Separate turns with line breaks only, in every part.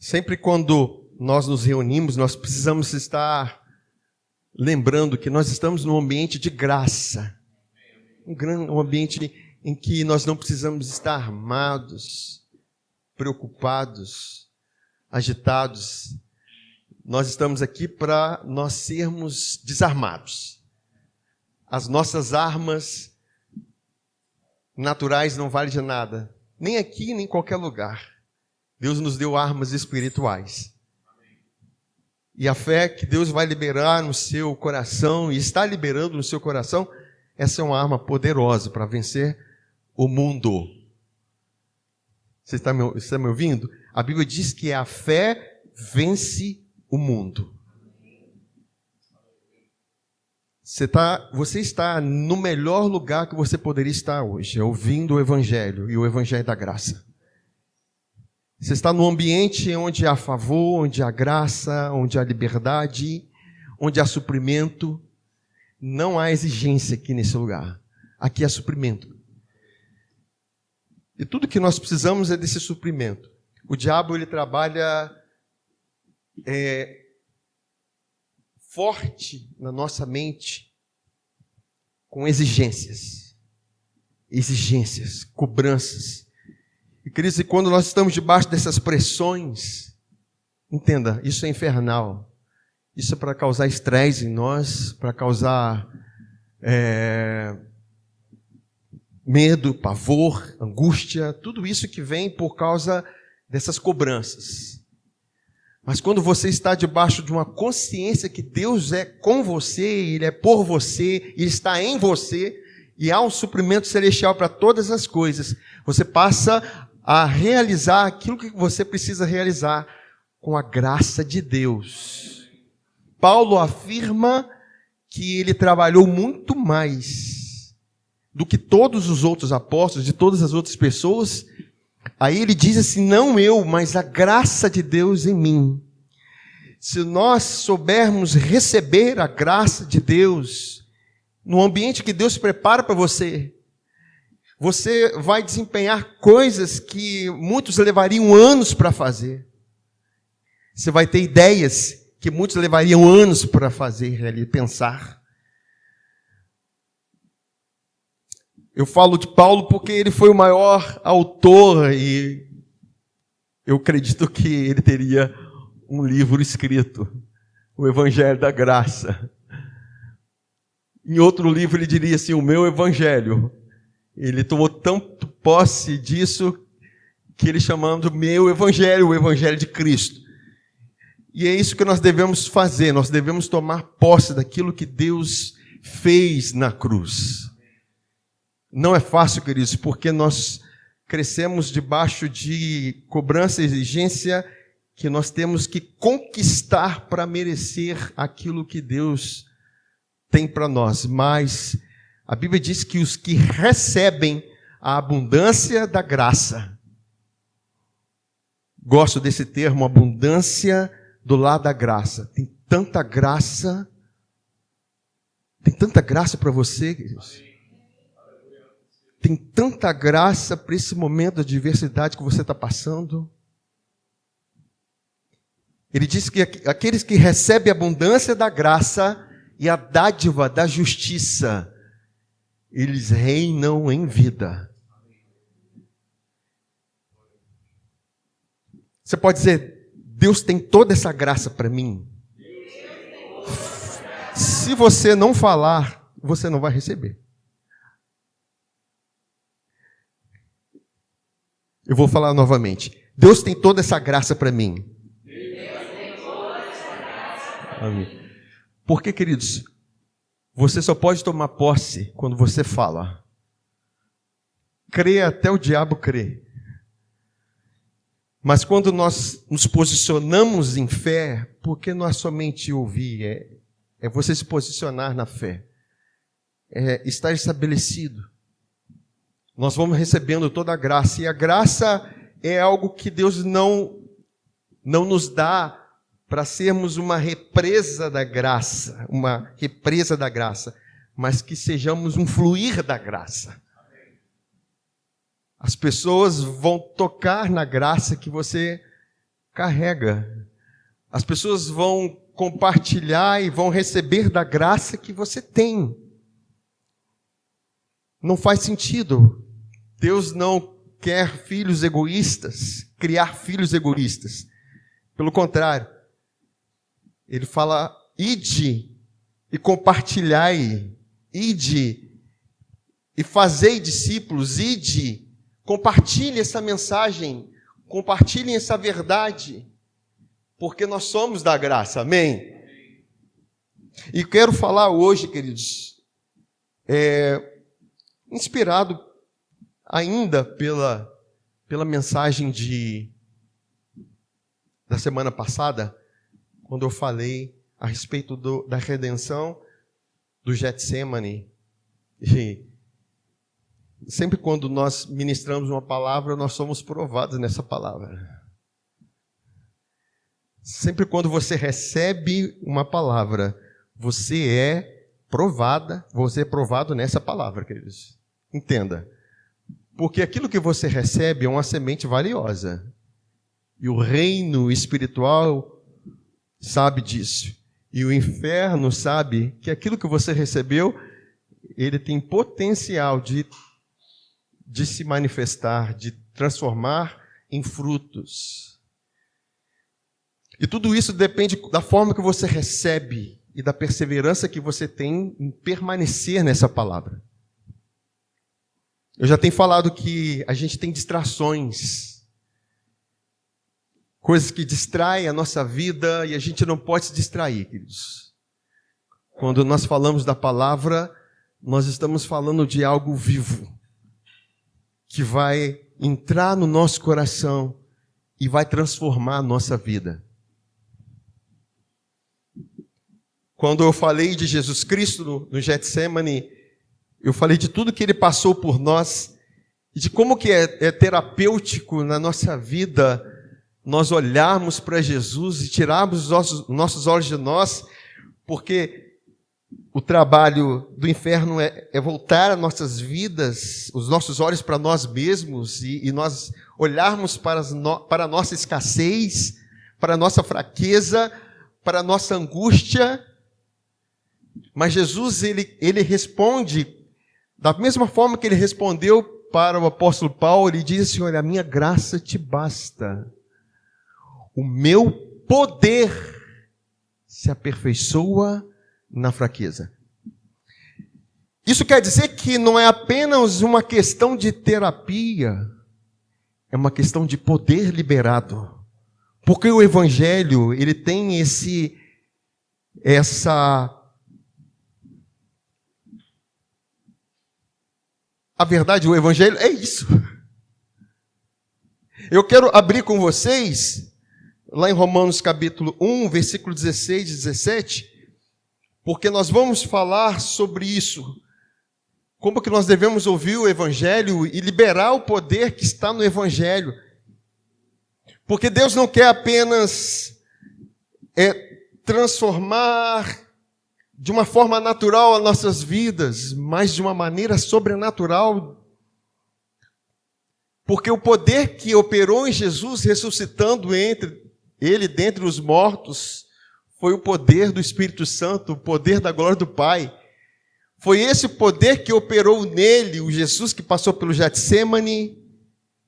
Sempre quando nós nos reunimos, nós precisamos estar lembrando que nós estamos num ambiente de graça. Um ambiente em que nós não precisamos estar armados, preocupados, agitados. Nós estamos aqui para nós sermos desarmados. As nossas armas naturais não valem de nada, nem aqui, nem em qualquer lugar. Deus nos deu armas espirituais. E a fé que Deus vai liberar no seu coração, e está liberando no seu coração, essa é uma arma poderosa para vencer o mundo. Você está me ouvindo? A Bíblia diz que a fé vence o mundo. Você está no melhor lugar que você poderia estar hoje, ouvindo o Evangelho e o Evangelho da graça. Você está num ambiente onde há favor, onde há graça, onde há liberdade, onde há suprimento. Não há exigência aqui nesse lugar. Aqui há suprimento. E tudo que nós precisamos é desse suprimento. O diabo, ele trabalha forte na nossa mente com exigências, cobranças. E, queridos, e quando nós estamos debaixo dessas pressões, entenda, isso é infernal. Isso é para causar estresse em nós, para causar medo, pavor, angústia, tudo isso que vem por causa dessas cobranças. Mas quando você está debaixo de uma consciência que Deus é com você, Ele é por você, Ele está em você, e há um suprimento celestial para todas as coisas, você passa a realizar aquilo que você precisa realizar com a graça de Deus. Paulo afirma que ele trabalhou muito mais do que todos os outros apóstolos, de todas as outras pessoas. Aí ele diz assim, não eu, mas a graça de Deus em mim. Se nós soubermos receber a graça de Deus, no ambiente que Deus prepara para você, você vai desempenhar coisas que muitos levariam anos para fazer. Você vai ter ideias que muitos levariam anos para fazer, pensar. Eu falo de Paulo porque ele foi o maior autor e eu acredito que ele teria um livro escrito, o Evangelho da Graça. Em outro livro ele diria assim, o meu Evangelho. Ele tomou tanto posse disso que ele chamando meu Evangelho, o Evangelho de Cristo. E é isso que nós devemos fazer, nós devemos tomar posse daquilo que Deus fez na cruz. Não é fácil, queridos, porque nós crescemos debaixo de cobrança e exigência que nós temos que conquistar para merecer aquilo que Deus tem para nós. Mas a Bíblia diz que os que recebem a abundância da graça, gosto desse termo, abundância do lado da graça. Tem tanta graça para você, queridos. Tem tanta graça para esse momento de adversidade que você está passando. Ele diz que aqueles que recebem a abundância da graça e a dádiva da justiça, eles reinam em vida. Você pode dizer, Deus tem toda essa graça para mim. Se você não falar, você não vai receber. Eu vou falar novamente. Deus tem toda essa graça para mim. Amém. Porque, queridos, você só pode tomar posse quando você fala. Crê até o diabo crer. Mas quando nós nos posicionamos em fé, porque não é somente ouvir, é você se posicionar na fé. É estar estabelecido. Nós vamos recebendo toda a graça. E a graça é algo que Deus não nos dá para sermos uma represa da graça, mas que sejamos um fluir da graça. As pessoas vão tocar na graça que você carrega. As pessoas vão compartilhar e vão receber da graça que você tem. Não faz sentido. Deus não quer filhos egoístas, criar filhos egoístas. Pelo contrário, Ele fala, ide e compartilhai, ide e fazei discípulos, ide, compartilhe essa mensagem, compartilhem essa verdade, porque nós somos da graça, amém? E quero falar hoje, queridos, inspirado ainda pela mensagem da semana passada, quando eu falei a respeito da redenção do Getsemane. E sempre quando nós ministramos uma palavra, nós somos provados nessa palavra. Sempre quando você recebe uma palavra, você é provado nessa palavra, queridos. Entenda. Porque aquilo que você recebe é uma semente valiosa. E o reino espiritual sabe disso. E o inferno sabe que aquilo que você recebeu, ele tem potencial de se manifestar, de transformar em frutos. E tudo isso depende da forma que você recebe e da perseverança que você tem em permanecer nessa palavra. Eu já tenho falado que a gente tem distrações, coisas que distraem a nossa vida e a gente não pode se distrair, queridos. Quando nós falamos da palavra, nós estamos falando de algo vivo, que vai entrar no nosso coração e vai transformar a nossa vida. Quando eu falei de Jesus Cristo no Getsemane, eu falei de tudo que Ele passou por nós, e de como que é terapêutico na nossa vida nós olharmos para Jesus e tirarmos os nossos olhos de nós, porque o trabalho do inferno é voltar as nossas vidas, os nossos olhos para nós mesmos, e nós olharmos para a nossa escassez, para a nossa fraqueza, para a nossa angústia. Mas Jesus, ele responde da mesma forma que ele respondeu para o apóstolo Paulo. Ele diz assim, olha, a minha graça te basta. O meu poder se aperfeiçoa na fraqueza. Isso quer dizer que não é apenas uma questão de terapia, é uma questão de poder liberado. Porque o Evangelho, ele tem A verdade, o Evangelho é isso. Eu quero abrir com vocês, lá em Romanos capítulo 1, versículo 16 e 17, porque nós vamos falar sobre isso. Como que nós devemos ouvir o Evangelho e liberar o poder que está no Evangelho. Porque Deus não quer apenas transformar de uma forma natural as nossas vidas, mas de uma maneira sobrenatural. Porque o poder que operou em Jesus, ressuscitando ele dentre os mortos, foi o poder do Espírito Santo, o poder da glória do Pai. Foi esse poder que operou nele, o Jesus que passou pelo Getsemane,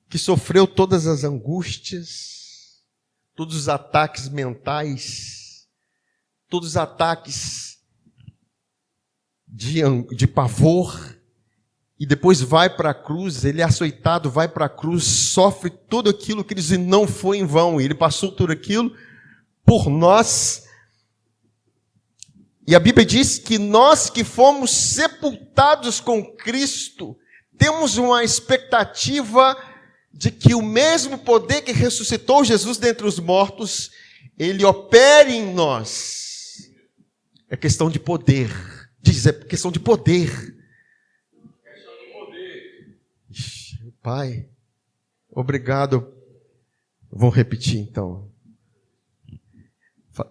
que sofreu todas as angústias, todos os ataques mentais, todos os ataques de pavor, e depois vai para a cruz, ele é açoitado, vai para a cruz, sofre tudo aquilo que ele não foi em vão, ele passou tudo aquilo por nós. E a Bíblia diz que nós que fomos sepultados com Cristo, temos uma expectativa de que o mesmo poder que ressuscitou Jesus dentre os mortos, ele opere em nós. É questão de poder. Diz, é questão de poder.
Questão de poder.
Pai, obrigado. Vou repetir então.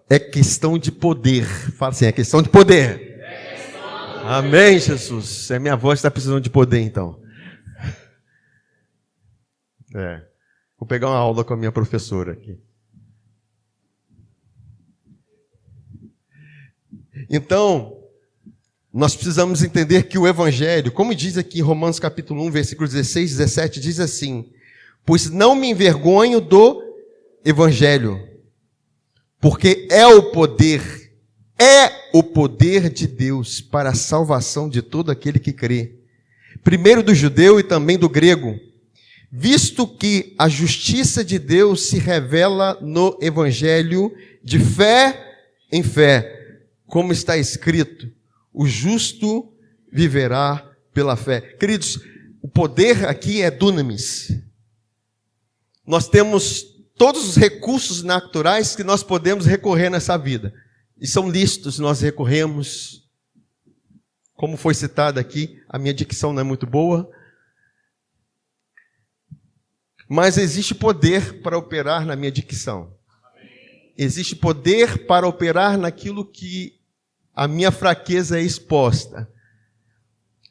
É questão de poder. Fala assim, é questão de poder.
É questão de poder.
Amém, Jesus. É minha voz que está precisando de poder, então. Vou pegar uma aula com a minha professora aqui. Então, nós precisamos entender que o Evangelho, como diz aqui em Romanos capítulo 1, versículos 16 e 17, diz assim: pois não me envergonho do Evangelho, porque é o poder de Deus para a salvação de todo aquele que crê, primeiro do judeu e também do grego, visto que a justiça de Deus se revela no Evangelho de fé em fé, como está escrito: o justo viverá pela fé. Queridos, o poder aqui é dunamis. Nós temos todos os recursos naturais que nós podemos recorrer nessa vida. E são lícitos, nós recorremos. Como foi citado aqui, a minha dicção não é muito boa. Mas existe poder para operar na minha dicção. Existe poder para operar naquilo que a minha fraqueza é exposta.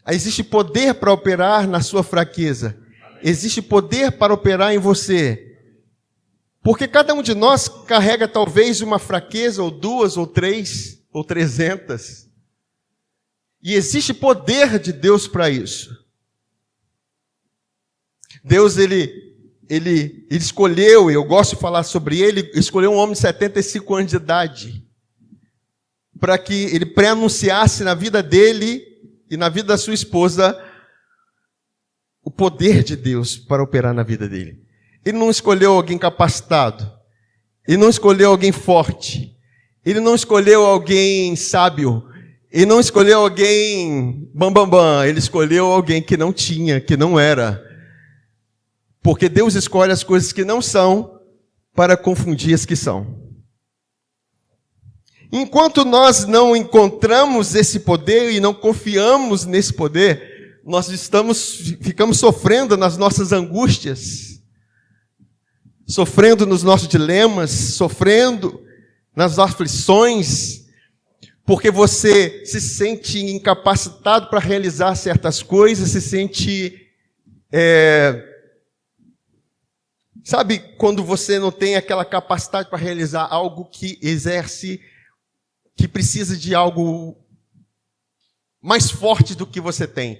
Existe poder para operar na sua fraqueza. Existe poder para operar em você. Porque cada um de nós carrega talvez uma fraqueza, ou duas, ou três, ou 300. E existe poder de Deus para isso. Deus, ele escolheu, e eu gosto de falar sobre ele, escolheu um homem de 75 anos de idade, para que ele pré-anunciasse na vida dele e na vida da sua esposa o poder de Deus para operar na vida dele. Ele não escolheu alguém capacitado, ele não escolheu alguém forte, ele não escolheu alguém sábio, ele não escolheu alguém bambambam, ele escolheu alguém que não tinha, que não era. Porque Deus escolhe as coisas que não são para confundir as que são. Enquanto nós não encontramos esse poder e não confiamos nesse poder, nós ficamos sofrendo nas nossas angústias, sofrendo nos nossos dilemas, sofrendo nas aflições, porque você se sente incapacitado para realizar certas coisas, se sente... Sabe quando você não tem aquela capacidade para realizar algo que exerce, que precisa de algo mais forte do que você tem?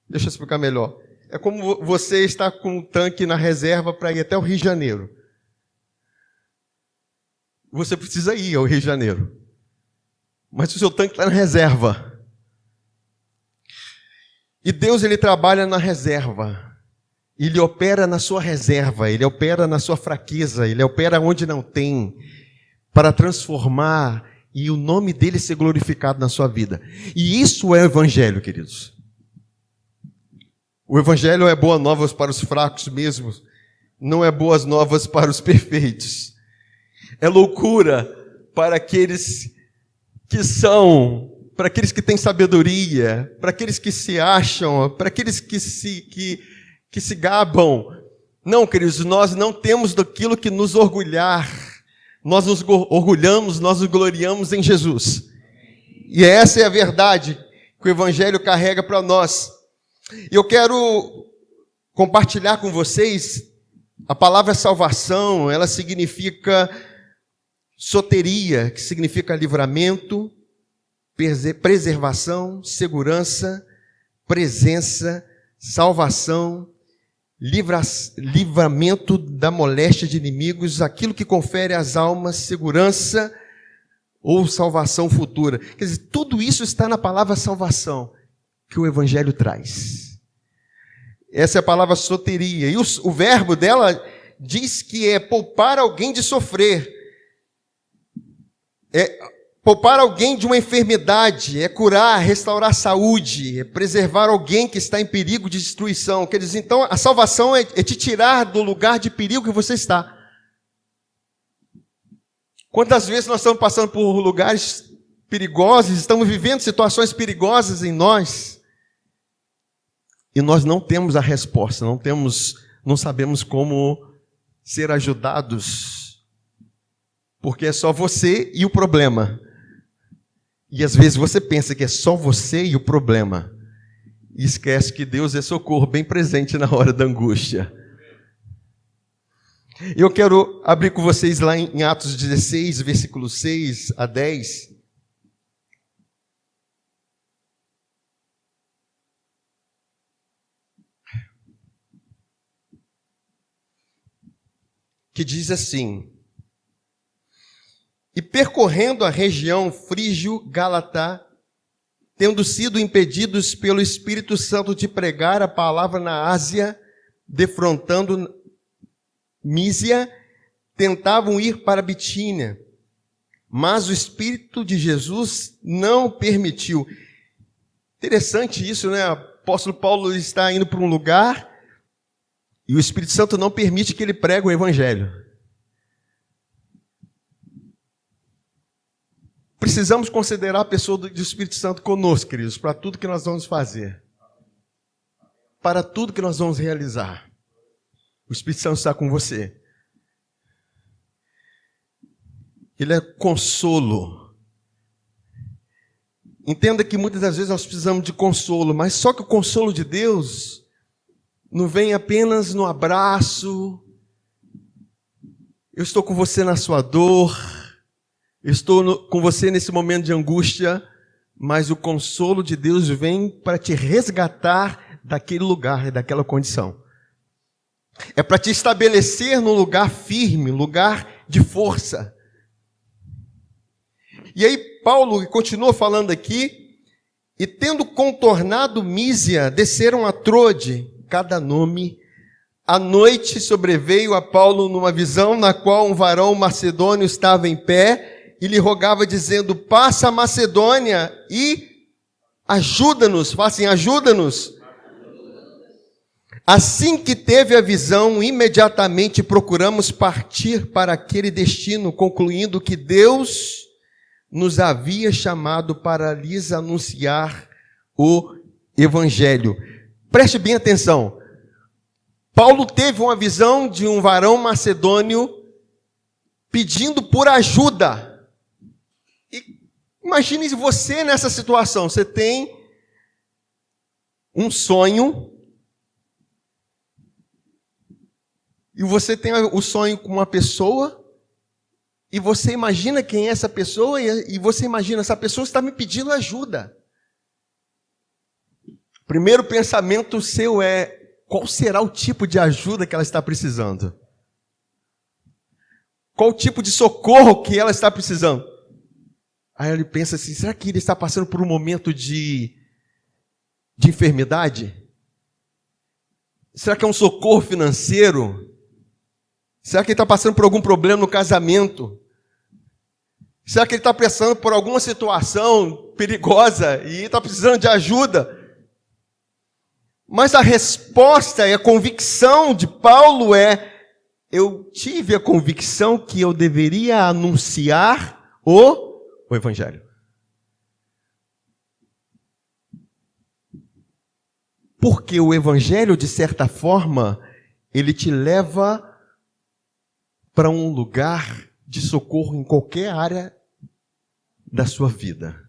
Deixa eu explicar melhor. É como você está com um tanque na reserva para ir até o Rio de Janeiro. Você precisa ir ao Rio de Janeiro. Mas o seu tanque está na reserva. E Deus, ele trabalha na reserva. Ele opera na sua reserva, ele opera na sua fraqueza, ele opera onde não tem, para transformar e o nome dele ser glorificado na sua vida. E isso é o Evangelho, queridos. O Evangelho é boa nova para os fracos mesmo, não é boas novas para os perfeitos. É loucura para aqueles que são, para aqueles que têm sabedoria, para aqueles que se acham, para aqueles que se gabam. Não, queridos, nós não temos daquilo que nos orgulhar. Nós nos orgulhamos, nós nos gloriamos em Jesus. E essa é a verdade que o Evangelho carrega para nós. E eu quero compartilhar com vocês a palavra salvação. Ela significa soteria, que significa livramento, preservação, segurança, presença, salvação, livramento da moléstia de inimigos, aquilo que confere às almas segurança ou salvação futura. Quer dizer, tudo isso está na palavra salvação que o Evangelho traz. Essa é a palavra soteria. E o verbo dela diz que é poupar alguém de sofrer. É poupar alguém de uma enfermidade, é curar, restaurar a saúde, é preservar alguém que está em perigo de destruição. Quer dizer, então, a salvação é te tirar do lugar de perigo que você está. Quantas vezes nós estamos passando por lugares perigosos, estamos vivendo situações perigosas em nós, e nós não temos a resposta, não sabemos como ser ajudados, porque é só você e o problema. E às vezes você pensa que é só você e o problema. E esquece que Deus é socorro bem presente na hora da angústia. Eu quero abrir com vocês lá em Atos 16, versículos 6 a 10. que diz assim: e percorrendo a região frígio-gálatá, tendo sido impedidos pelo Espírito Santo de pregar a palavra na Ásia, defrontando Mísia, tentavam ir para Bitínia, mas o Espírito de Jesus não permitiu. Interessante isso, né? O apóstolo Paulo está indo para um lugar e o Espírito Santo não permite que ele pregue o Evangelho. Precisamos considerar a pessoa do Espírito Santo conosco, queridos, para tudo que nós vamos fazer, para tudo que nós vamos realizar. O Espírito Santo está com você. Ele é consolo. Entenda que muitas das vezes nós precisamos de consolo, mas só que o consolo de Deus não vem apenas no abraço. Eu estou com você na sua dor. Eu estou com você nesse momento de angústia, mas o consolo de Deus vem para te resgatar daquele lugar, daquela condição. É para te estabelecer num lugar firme, lugar de força. E aí Paulo continua falando aqui: e tendo contornado Mísia, desceram a Trode, cada nome. À noite sobreveio a Paulo numa visão na qual um varão macedônio estava em pé, e lhe rogava dizendo: passa a Macedônia e ajuda-nos. Fala assim: ajuda-nos. Assim que teve a visão, imediatamente procuramos partir para aquele destino, concluindo que Deus nos havia chamado para lhes anunciar o Evangelho. Preste bem atenção. Paulo teve uma visão de um varão macedônio pedindo por ajuda. Imagine você nessa situação. Você tem um sonho e você tem o sonho com uma pessoa e você imagina quem é essa pessoa e você imagina, essa pessoa está me pedindo ajuda. O primeiro pensamento seu é: qual será o tipo de ajuda que ela está precisando? Qual o tipo de socorro que ela está precisando? Aí ele pensa assim: será que ele está passando por um momento de enfermidade? Será que é um socorro financeiro? Será que ele está passando por algum problema no casamento? Será que ele está passando por alguma situação perigosa e está precisando de ajuda? Mas a resposta e a convicção de Paulo é: eu tive a convicção que eu deveria anunciar o Evangelho. Porque o Evangelho, de certa forma, ele te leva para um lugar de socorro em qualquer área da sua vida.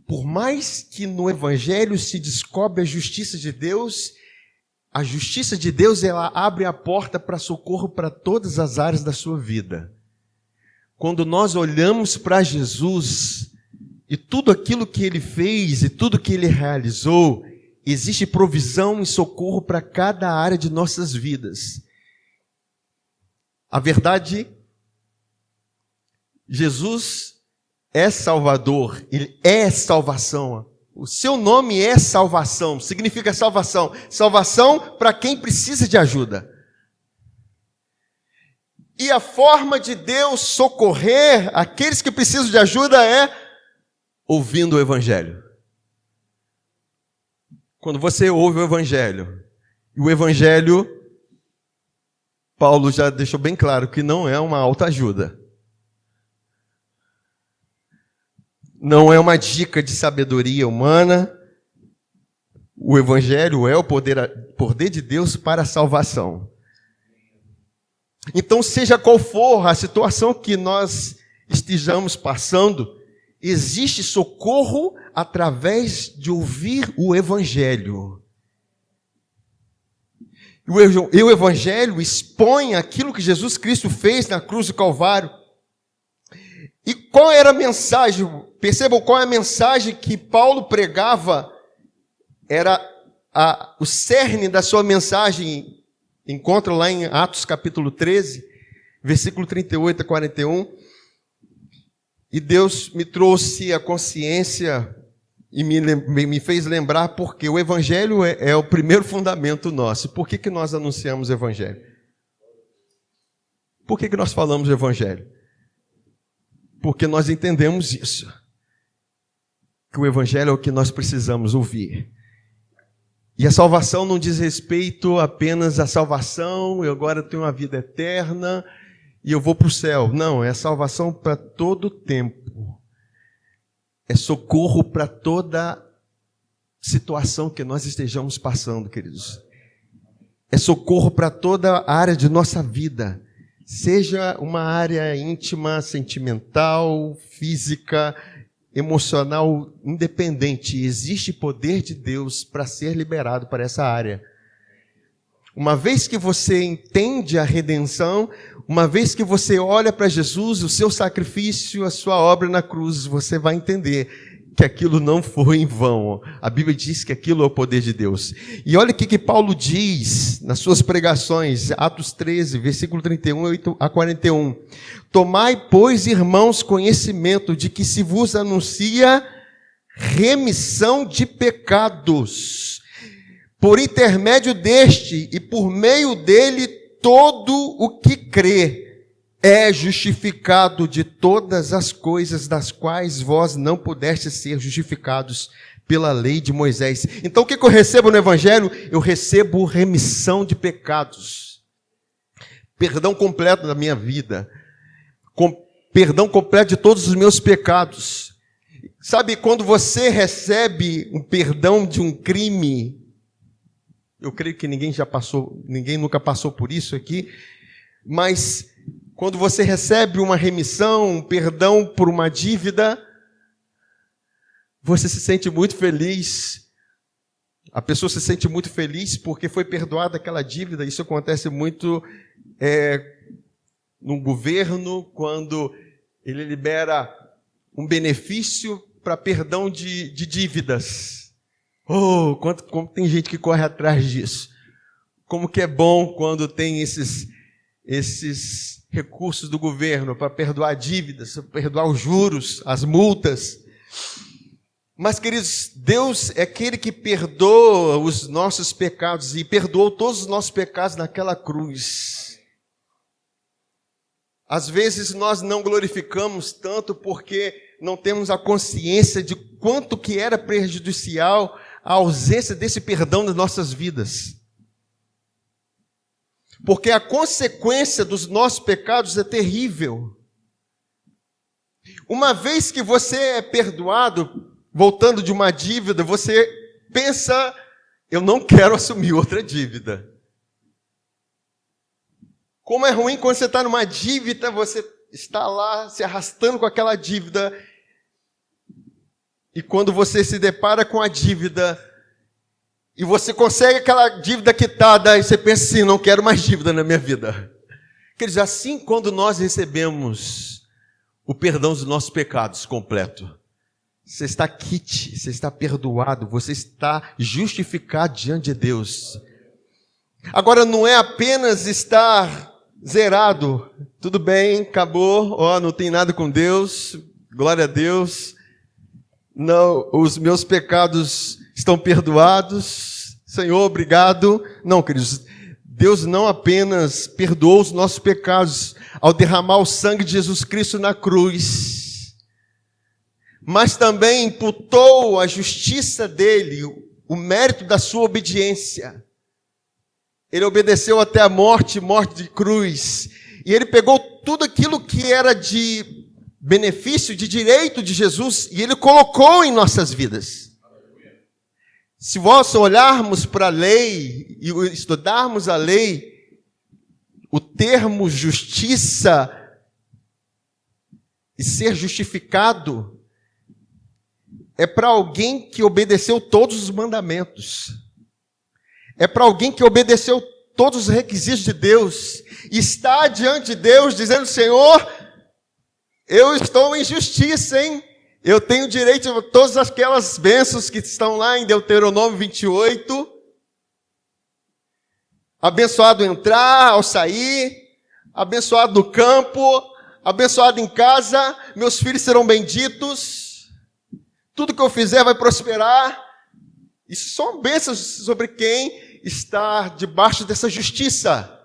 Por mais que no Evangelho se descobre a justiça de Deus ela abre a porta para socorro para todas as áreas da sua vida. Quando nós olhamos para Jesus e tudo aquilo que Ele fez e tudo que Ele realizou, existe provisão e socorro para cada área de nossas vidas. A verdade, Jesus é Salvador, Ele é salvação. O seu nome é salvação, significa salvação. Salvação para quem precisa de ajuda. E a forma de Deus socorrer aqueles que precisam de ajuda é ouvindo o Evangelho. Quando você ouve o Evangelho, e o Evangelho, Paulo já deixou bem claro que não é uma autoajuda. Não é uma dica de sabedoria humana. O Evangelho é o poder de Deus para a salvação. Então, seja qual for a situação que nós estejamos passando, existe socorro através de ouvir o Evangelho. E o Evangelho expõe aquilo que Jesus Cristo fez na cruz do Calvário. E qual era a mensagem? Percebam qual é a mensagem que Paulo pregava. Era o cerne da sua mensagem encontra lá em Atos capítulo 13, versículo 38 a 41. E Deus me trouxe a consciência e me fez lembrar porque o Evangelho é o primeiro fundamento nosso. Por que nós anunciamos o Evangelho? Por que nós falamos o Evangelho? Porque nós entendemos isso. Que o Evangelho é o que nós precisamos ouvir. E a salvação não diz respeito apenas à salvação, eu agora tenho uma vida eterna e eu vou para o céu. Não, é salvação para todo o tempo. É socorro para toda situação que nós estejamos passando, queridos. É socorro para toda a área de nossa vida. Seja uma área íntima, sentimental, física, emocional, independente. Existe poder de Deus para ser liberado para essa área. Uma vez que você entende a redenção, uma vez que você olha para Jesus, o seu sacrifício, a sua obra na cruz, você vai entender que aquilo não foi em vão. A Bíblia diz que aquilo é o poder de Deus. E olha o que Paulo diz nas suas pregações, Atos 13, versículo 31 a 41. Tomai, pois, irmãos, conhecimento de que se vos anuncia remissão de pecados, por intermédio deste e por meio dele todo o que crê é justificado de todas as coisas das quais vós não pudestes ser justificados pela lei de Moisés. Então o que eu recebo no Evangelho? Eu recebo remissão de pecados, perdão completo da minha vida, perdão completo de todos os meus pecados. Sabe, quando você recebe um perdão de um crime, eu creio que ninguém nunca passou por isso aqui, mas quando você recebe uma remissão, um perdão por uma dívida, você se sente muito feliz. A pessoa se sente muito feliz porque foi perdoada aquela dívida. Isso acontece muito no governo, quando ele libera um benefício para perdão de dívidas. Oh, como tem gente que corre atrás disso. Como que é bom quando tem esses recursos do governo para perdoar dívidas, para perdoar os juros, as multas. Mas, queridos, Deus é aquele que perdoa os nossos pecados e perdoou todos os nossos pecados naquela cruz. Às vezes nós não glorificamos tanto porque não temos a consciência de quanto que era prejudicial a ausência desse perdão nas nossas vidas. Porque a consequência dos nossos pecados é terrível. Uma vez que você é perdoado, voltando de uma dívida, você pensa, eu não quero assumir outra dívida. Como é ruim quando você está numa dívida, você está lá se arrastando com aquela dívida, e quando você se depara com a dívida, e você consegue aquela dívida quitada, e você pensa assim, não quero mais dívida na minha vida. Quer dizer, assim quando nós recebemos o perdão dos nossos pecados completo, você está quite, você está perdoado, você está justificado diante de Deus. Agora não é apenas estar zerado, tudo bem, acabou, não tem nada com Deus, glória a Deus. Não, os meus pecados estão perdoados, Senhor, obrigado. Não, queridos, Deus não apenas perdoou os nossos pecados ao derramar o sangue de Jesus Cristo na cruz, mas também imputou a justiça dele, o mérito da sua obediência. Ele obedeceu até a morte de cruz, e ele pegou tudo aquilo que era de benefício, de direito de Jesus, e ele colocou em nossas vidas. Se nós olharmos para a lei e estudarmos a lei, o termo justiça e ser justificado é para alguém que obedeceu todos os mandamentos. É para alguém que obedeceu todos os requisitos de Deus. E está diante de Deus dizendo, Senhor, eu estou em justiça, hein? Eu tenho direito a todas aquelas bênçãos que estão lá em Deuteronômio 28. Abençoado entrar, ao sair, abençoado no campo, abençoado em casa, meus filhos serão benditos, tudo que eu fizer vai prosperar. Isso são bênçãos sobre quem está debaixo dessa justiça.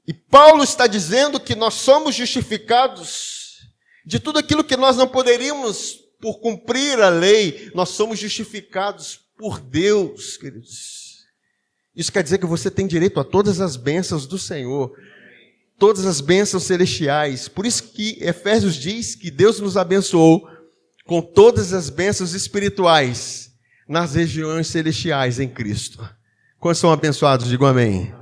E Paulo está dizendo que nós somos justificados de tudo aquilo que nós não poderíamos por cumprir a lei, nós somos justificados por Deus, queridos. Isso quer dizer que você tem direito a todas as bênçãos do Senhor, todas as bênçãos celestiais. Por isso que Efésios diz que Deus nos abençoou com todas as bênçãos espirituais nas regiões celestiais em Cristo. Quantos são abençoados? Digam amém.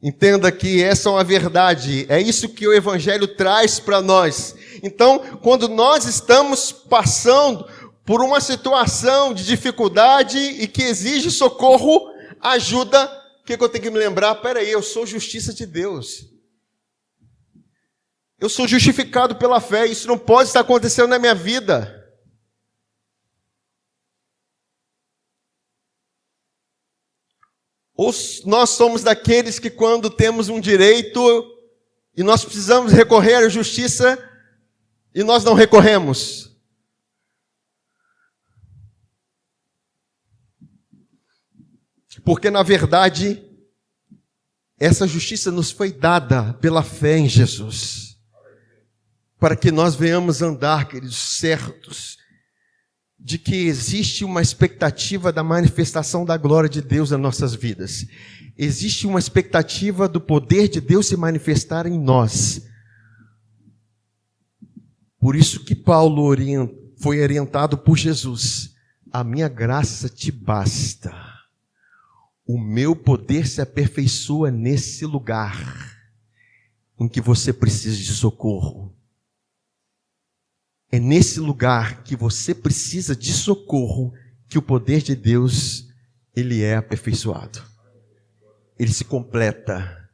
Entenda que essa é uma verdade, é isso que o Evangelho traz para nós. Então, quando nós estamos passando por uma situação de dificuldade e que exige socorro, ajuda, o que eu tenho que me lembrar? Peraí, eu sou justiça de Deus. Eu sou justificado pela fé, isso não pode estar acontecendo na minha vida. Ou nós somos daqueles que quando temos um direito e nós precisamos recorrer à justiça e nós não recorremos. Porque na verdade, essa justiça nos foi dada pela fé em Jesus. Para que nós venhamos andar, queridos, certos de que existe uma expectativa da manifestação da glória de Deus nas nossas vidas. Existe uma expectativa do poder de Deus se manifestar em nós. Por isso que Paulo foi orientado por Jesus. A minha graça te basta. O meu poder se aperfeiçoa nesse lugar em que você precisa de socorro. É nesse lugar que você precisa de socorro que o poder de Deus, ele é aperfeiçoado. Ele se completa.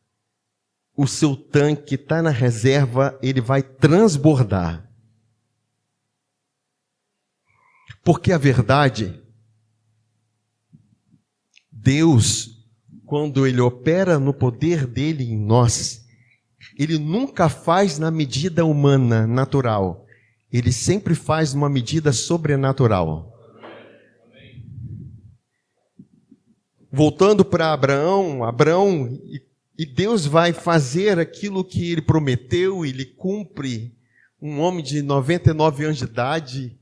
O seu tanque está na reserva, ele vai transbordar. Porque a verdade, Deus, quando ele opera no poder dele em nós, ele nunca faz na medida humana, natural. Ele sempre faz numa medida sobrenatural. Voltando para Abraão, e Deus vai fazer aquilo que ele prometeu, ele cumpre. Um homem de 99 anos de idade,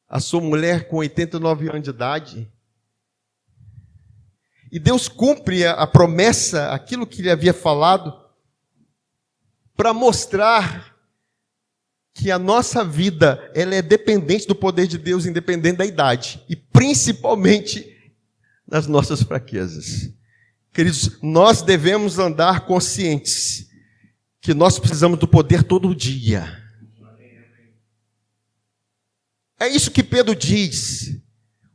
a sua mulher com 89 anos de idade. E Deus cumpre a promessa, aquilo que ele havia falado, para mostrar que a nossa vida ela é dependente do poder de Deus, independente da idade, e principalmente nas nossas fraquezas. Queridos, nós devemos andar conscientes que nós precisamos do poder todo dia. É isso que Pedro diz.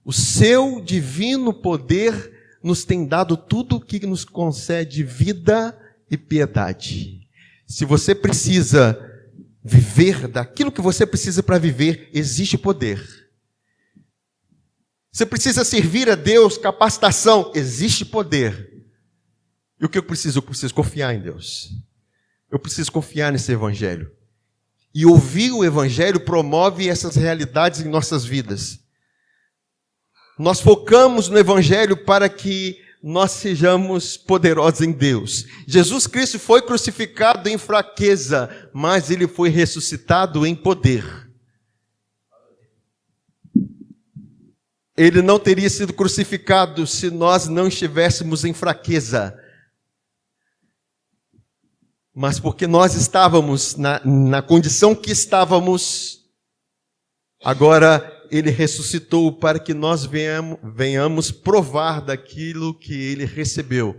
O seu divino poder nos tem dado tudo o que nos concede vida e piedade. Se você precisa viver daquilo que você precisa para viver, existe poder. Você precisa servir a Deus, capacitação, existe poder. E o que eu preciso? Eu preciso confiar em Deus. Eu preciso confiar nesse Evangelho. E ouvir o Evangelho promove essas realidades em nossas vidas. Nós focamos no Evangelho para que nós sejamos poderosos em Deus. Jesus Cristo foi crucificado em fraqueza, mas ele foi ressuscitado em poder. Ele não teria sido crucificado se nós não estivéssemos em fraqueza. Mas porque nós estávamos na condição que estávamos, agora ele ressuscitou para que nós venhamos provar daquilo que ele recebeu.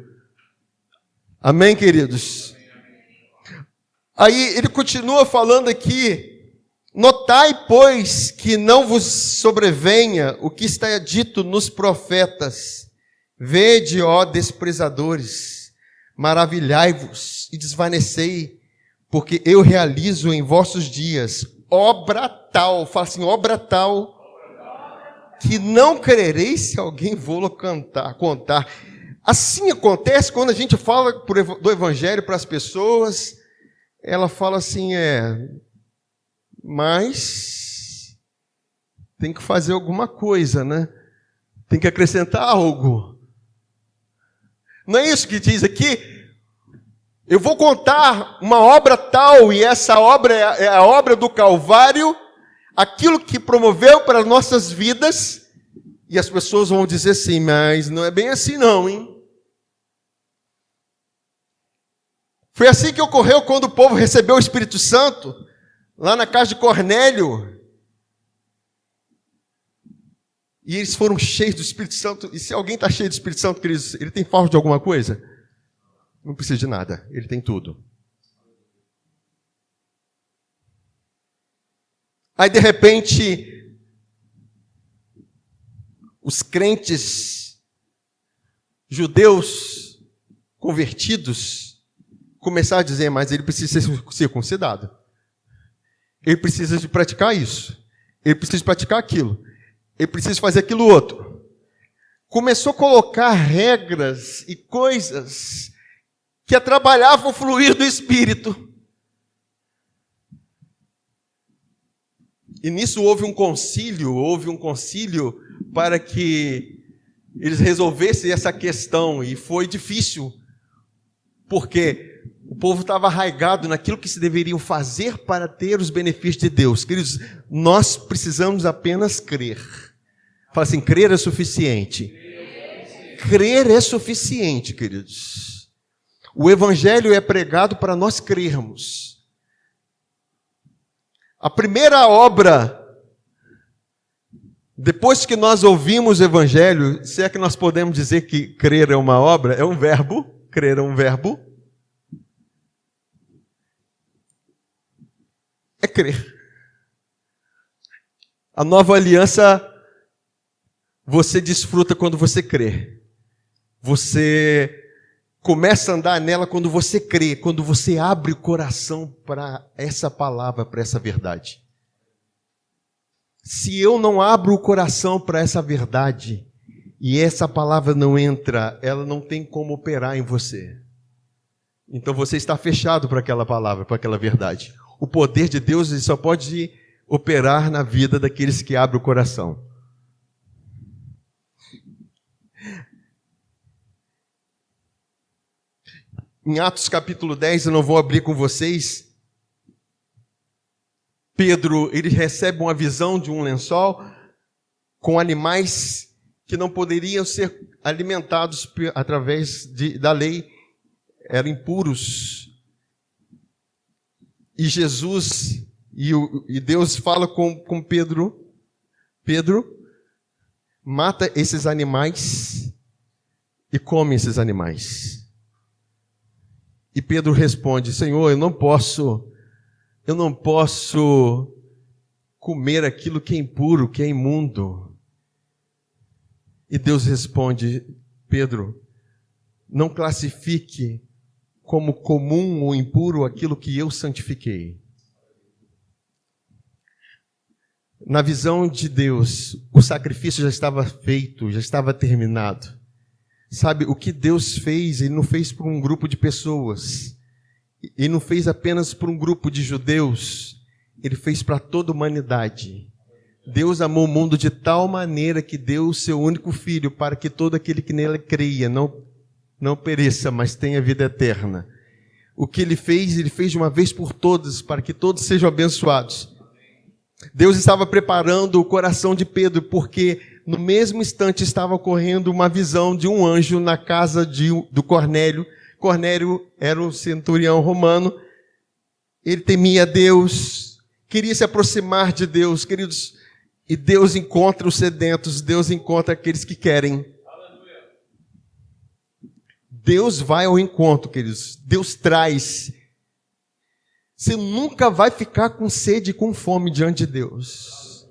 Amém, queridos? Aí ele continua falando aqui: notai, pois, que não vos sobrevenha o que está dito nos profetas. Vede, ó desprezadores, maravilhai-vos e desvanecei, porque eu realizo em vossos dias obra tal, fala assim, obra tal, que não crerei se alguém vou contar. Assim acontece quando a gente fala do evangelho para as pessoas, ela fala assim, mas tem que fazer alguma coisa, né? Tem que acrescentar algo. Não é isso que diz aqui? Eu vou contar uma obra tal, e essa obra é a obra do Calvário, aquilo que promoveu para as nossas vidas, e as pessoas vão dizer assim, mas não é bem assim não, hein? Foi assim que ocorreu quando o povo recebeu o Espírito Santo, lá na casa de Cornélio. E eles foram cheios do Espírito Santo. E se alguém está cheio do Espírito Santo, queridos, ele tem falta de alguma coisa? Não precisa de nada, ele tem tudo. Aí, de repente, os crentes judeus convertidos começaram a dizer, mas ele precisa ser circuncidado. Ele precisa de praticar isso. Ele precisa de praticar aquilo. Ele precisa fazer aquilo outro. Começou a colocar regras e coisas que atrapalhavam o fluir do Espírito. E nisso houve um concílio para que eles resolvessem essa questão. E foi difícil, porque o povo estava arraigado naquilo que se deveriam fazer para ter os benefícios de Deus. Queridos, nós precisamos apenas crer. Fala assim, crer é suficiente. Crer é suficiente, queridos. O Evangelho é pregado para nós crermos. A primeira obra, depois que nós ouvimos o Evangelho, se é que nós podemos dizer que crer é uma obra, é um verbo, crer é um verbo, é crer. A nova aliança, você desfruta quando você crê. Você começa a andar nela quando você crê, quando você abre o coração para essa palavra, para essa verdade. Se eu não abro o coração para essa verdade, e essa palavra não entra, ela não tem como operar em você. Então você está fechado para aquela palavra, para aquela verdade. O poder de Deus só pode operar na vida daqueles que abrem o coração. Em Atos capítulo 10, eu não vou abrir com vocês. Pedro, ele recebe uma visão de um lençol com animais que não poderiam ser alimentados através da lei, eram impuros. E Jesus e Deus fala com Pedro, mata esses animais e come esses animais. E Pedro responde, Senhor, eu não posso comer aquilo que é impuro, que é imundo. E Deus responde, Pedro, não classifique como comum ou impuro aquilo que eu santifiquei. Na visão de Deus, o sacrifício já estava feito, já estava terminado. Sabe, o que Deus fez, Ele não fez por um grupo de pessoas. Ele não fez apenas por um grupo de judeus. Ele fez para toda a humanidade. Deus amou o mundo de tal maneira que deu o seu único filho para que todo aquele que nele creia não pereça, mas tenha vida eterna. O que Ele fez de uma vez por todas, para que todos sejam abençoados. Deus estava preparando o coração de Pedro, porque no mesmo instante estava ocorrendo uma visão de um anjo na casa do Cornélio. Cornélio era um centurião romano. Ele temia Deus, queria se aproximar de Deus, queridos. E Deus encontra os sedentos, Deus encontra aqueles que querem. Deus vai ao encontro, queridos. Deus traz. Você nunca vai ficar com sede e com fome diante de Deus.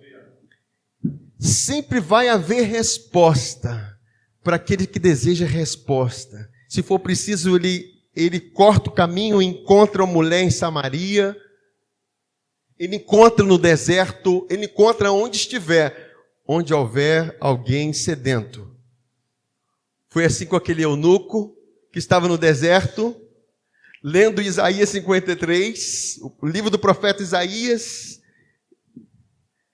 Sempre vai haver resposta para aquele que deseja resposta. Se for preciso, ele corta o caminho e encontra uma mulher em Samaria. Ele encontra no deserto, ele encontra onde estiver. onde houver alguém sedento. Foi assim com aquele eunuco que estava no deserto, lendo Isaías 53, o livro do profeta Isaías.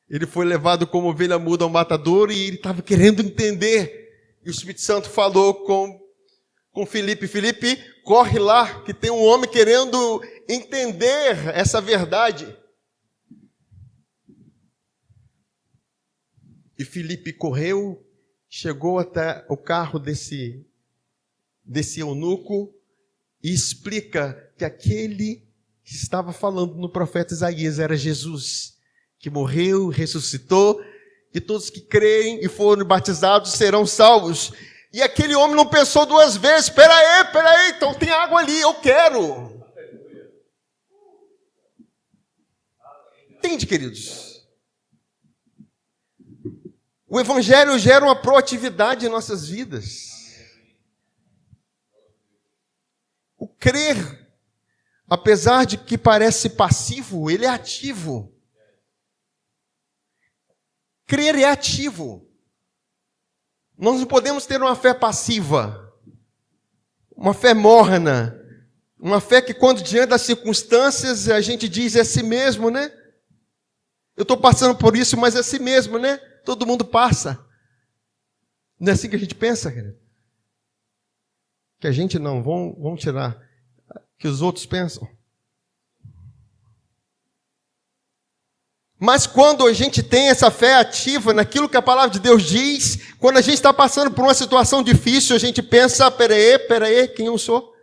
Ele foi levado como ovelha muda ao matadouro e ele estava querendo entender. E o Espírito Santo falou com Filipe: Filipe, corre lá, que tem um homem querendo entender essa verdade. E Filipe correu, chegou até o carro desse eunuco e explica que aquele que estava falando no profeta Isaías era Jesus, que morreu, ressuscitou, e todos que creem e foram batizados serão salvos. E aquele homem não pensou duas vezes: espera aí, então tem água ali, eu quero. Entende, queridos? O Evangelho gera uma proatividade em nossas vidas. O crer, apesar de que parece passivo, ele é ativo. Crer é ativo. Nós não podemos ter uma fé passiva, uma fé morna, uma fé que quando diante das circunstâncias a gente diz: é assim mesmo, né? Eu estou passando por isso, mas é assim mesmo, né? Todo mundo passa. Não é assim que a gente pensa, querido? Que a gente não, vamos tirar, que os outros pensam. Mas quando a gente tem essa fé ativa naquilo que a palavra de Deus diz, quando a gente está passando por uma situação difícil, a gente pensa: peraí, quem eu sou?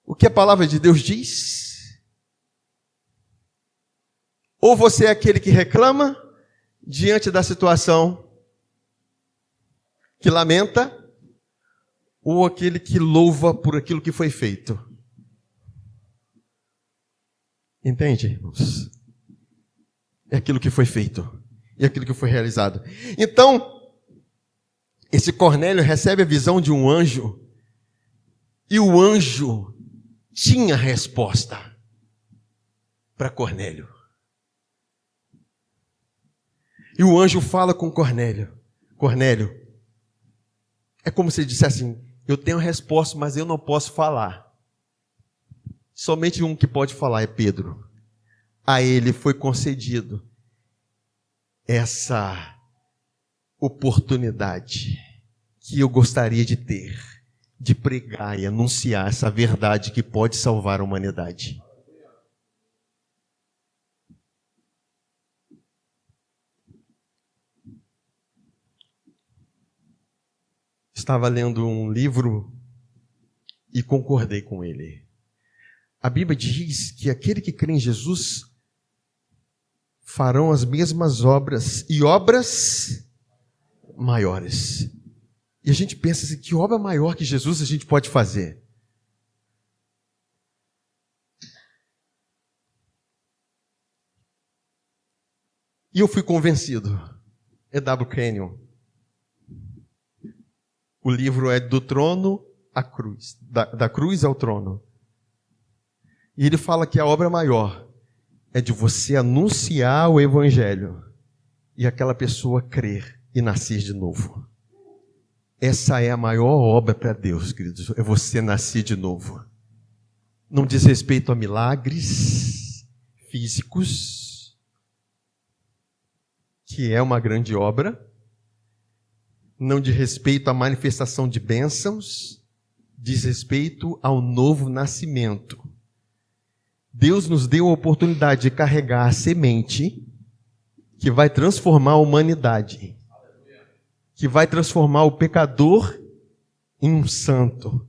O que a palavra de Deus diz? Ou você é aquele que reclama diante da situação, que lamenta, ou aquele que louva por aquilo que foi feito. Entende, irmãos? É aquilo que foi feito e aquilo que foi realizado. Então, esse Cornélio recebe a visão de um anjo, e o anjo tinha resposta para Cornélio. E o anjo fala com Cornélio: Cornélio, é como se ele dissesse assim: eu tenho resposta, mas eu não posso falar. Somente um que pode falar é Pedro. A ele foi concedido essa oportunidade que eu gostaria de ter, de pregar e anunciar essa verdade que pode salvar a humanidade. Estava lendo um livro e concordei com ele. A Bíblia diz que aquele que crê em Jesus farão as mesmas obras e obras maiores. E a gente pensa assim: que obra maior que Jesus a gente pode fazer? E eu fui convencido. E.W. Kenyon. O livro é Do Trono à Cruz, da cruz ao trono. E ele fala que a obra maior é de você anunciar o Evangelho e aquela pessoa crer e nascer de novo. Essa é a maior obra para Deus, queridos, é você nascer de novo. Não diz respeito a milagres físicos, que é uma grande obra. Não diz respeito à manifestação de bênçãos, diz respeito ao novo nascimento. Deus nos deu a oportunidade de carregar a semente que vai transformar a humanidade, que vai transformar o pecador em um santo,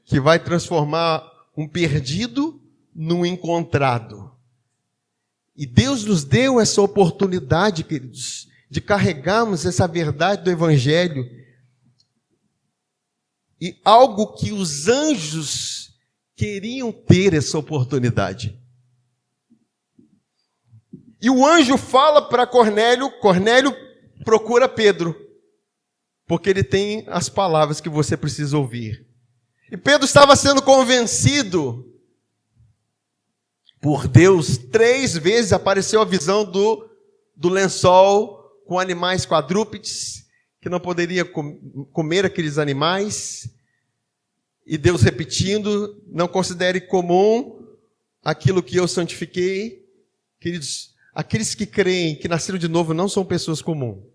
que vai transformar um perdido num encontrado. E Deus nos deu essa oportunidade, queridos, de carregarmos essa verdade do Evangelho, e algo que os anjos queriam ter essa oportunidade. E o anjo fala para Cornélio: Cornélio, procura Pedro, porque ele tem as palavras que você precisa ouvir. E Pedro estava sendo convencido por Deus. 3 vezes apareceu a visão do do lençol com animais quadrúpedes, que não poderia comer aqueles animais, e Deus repetindo, não considere comum aquilo que eu santifiquei. Queridos, aqueles que creem, que nasceram de novo, não são pessoas comuns.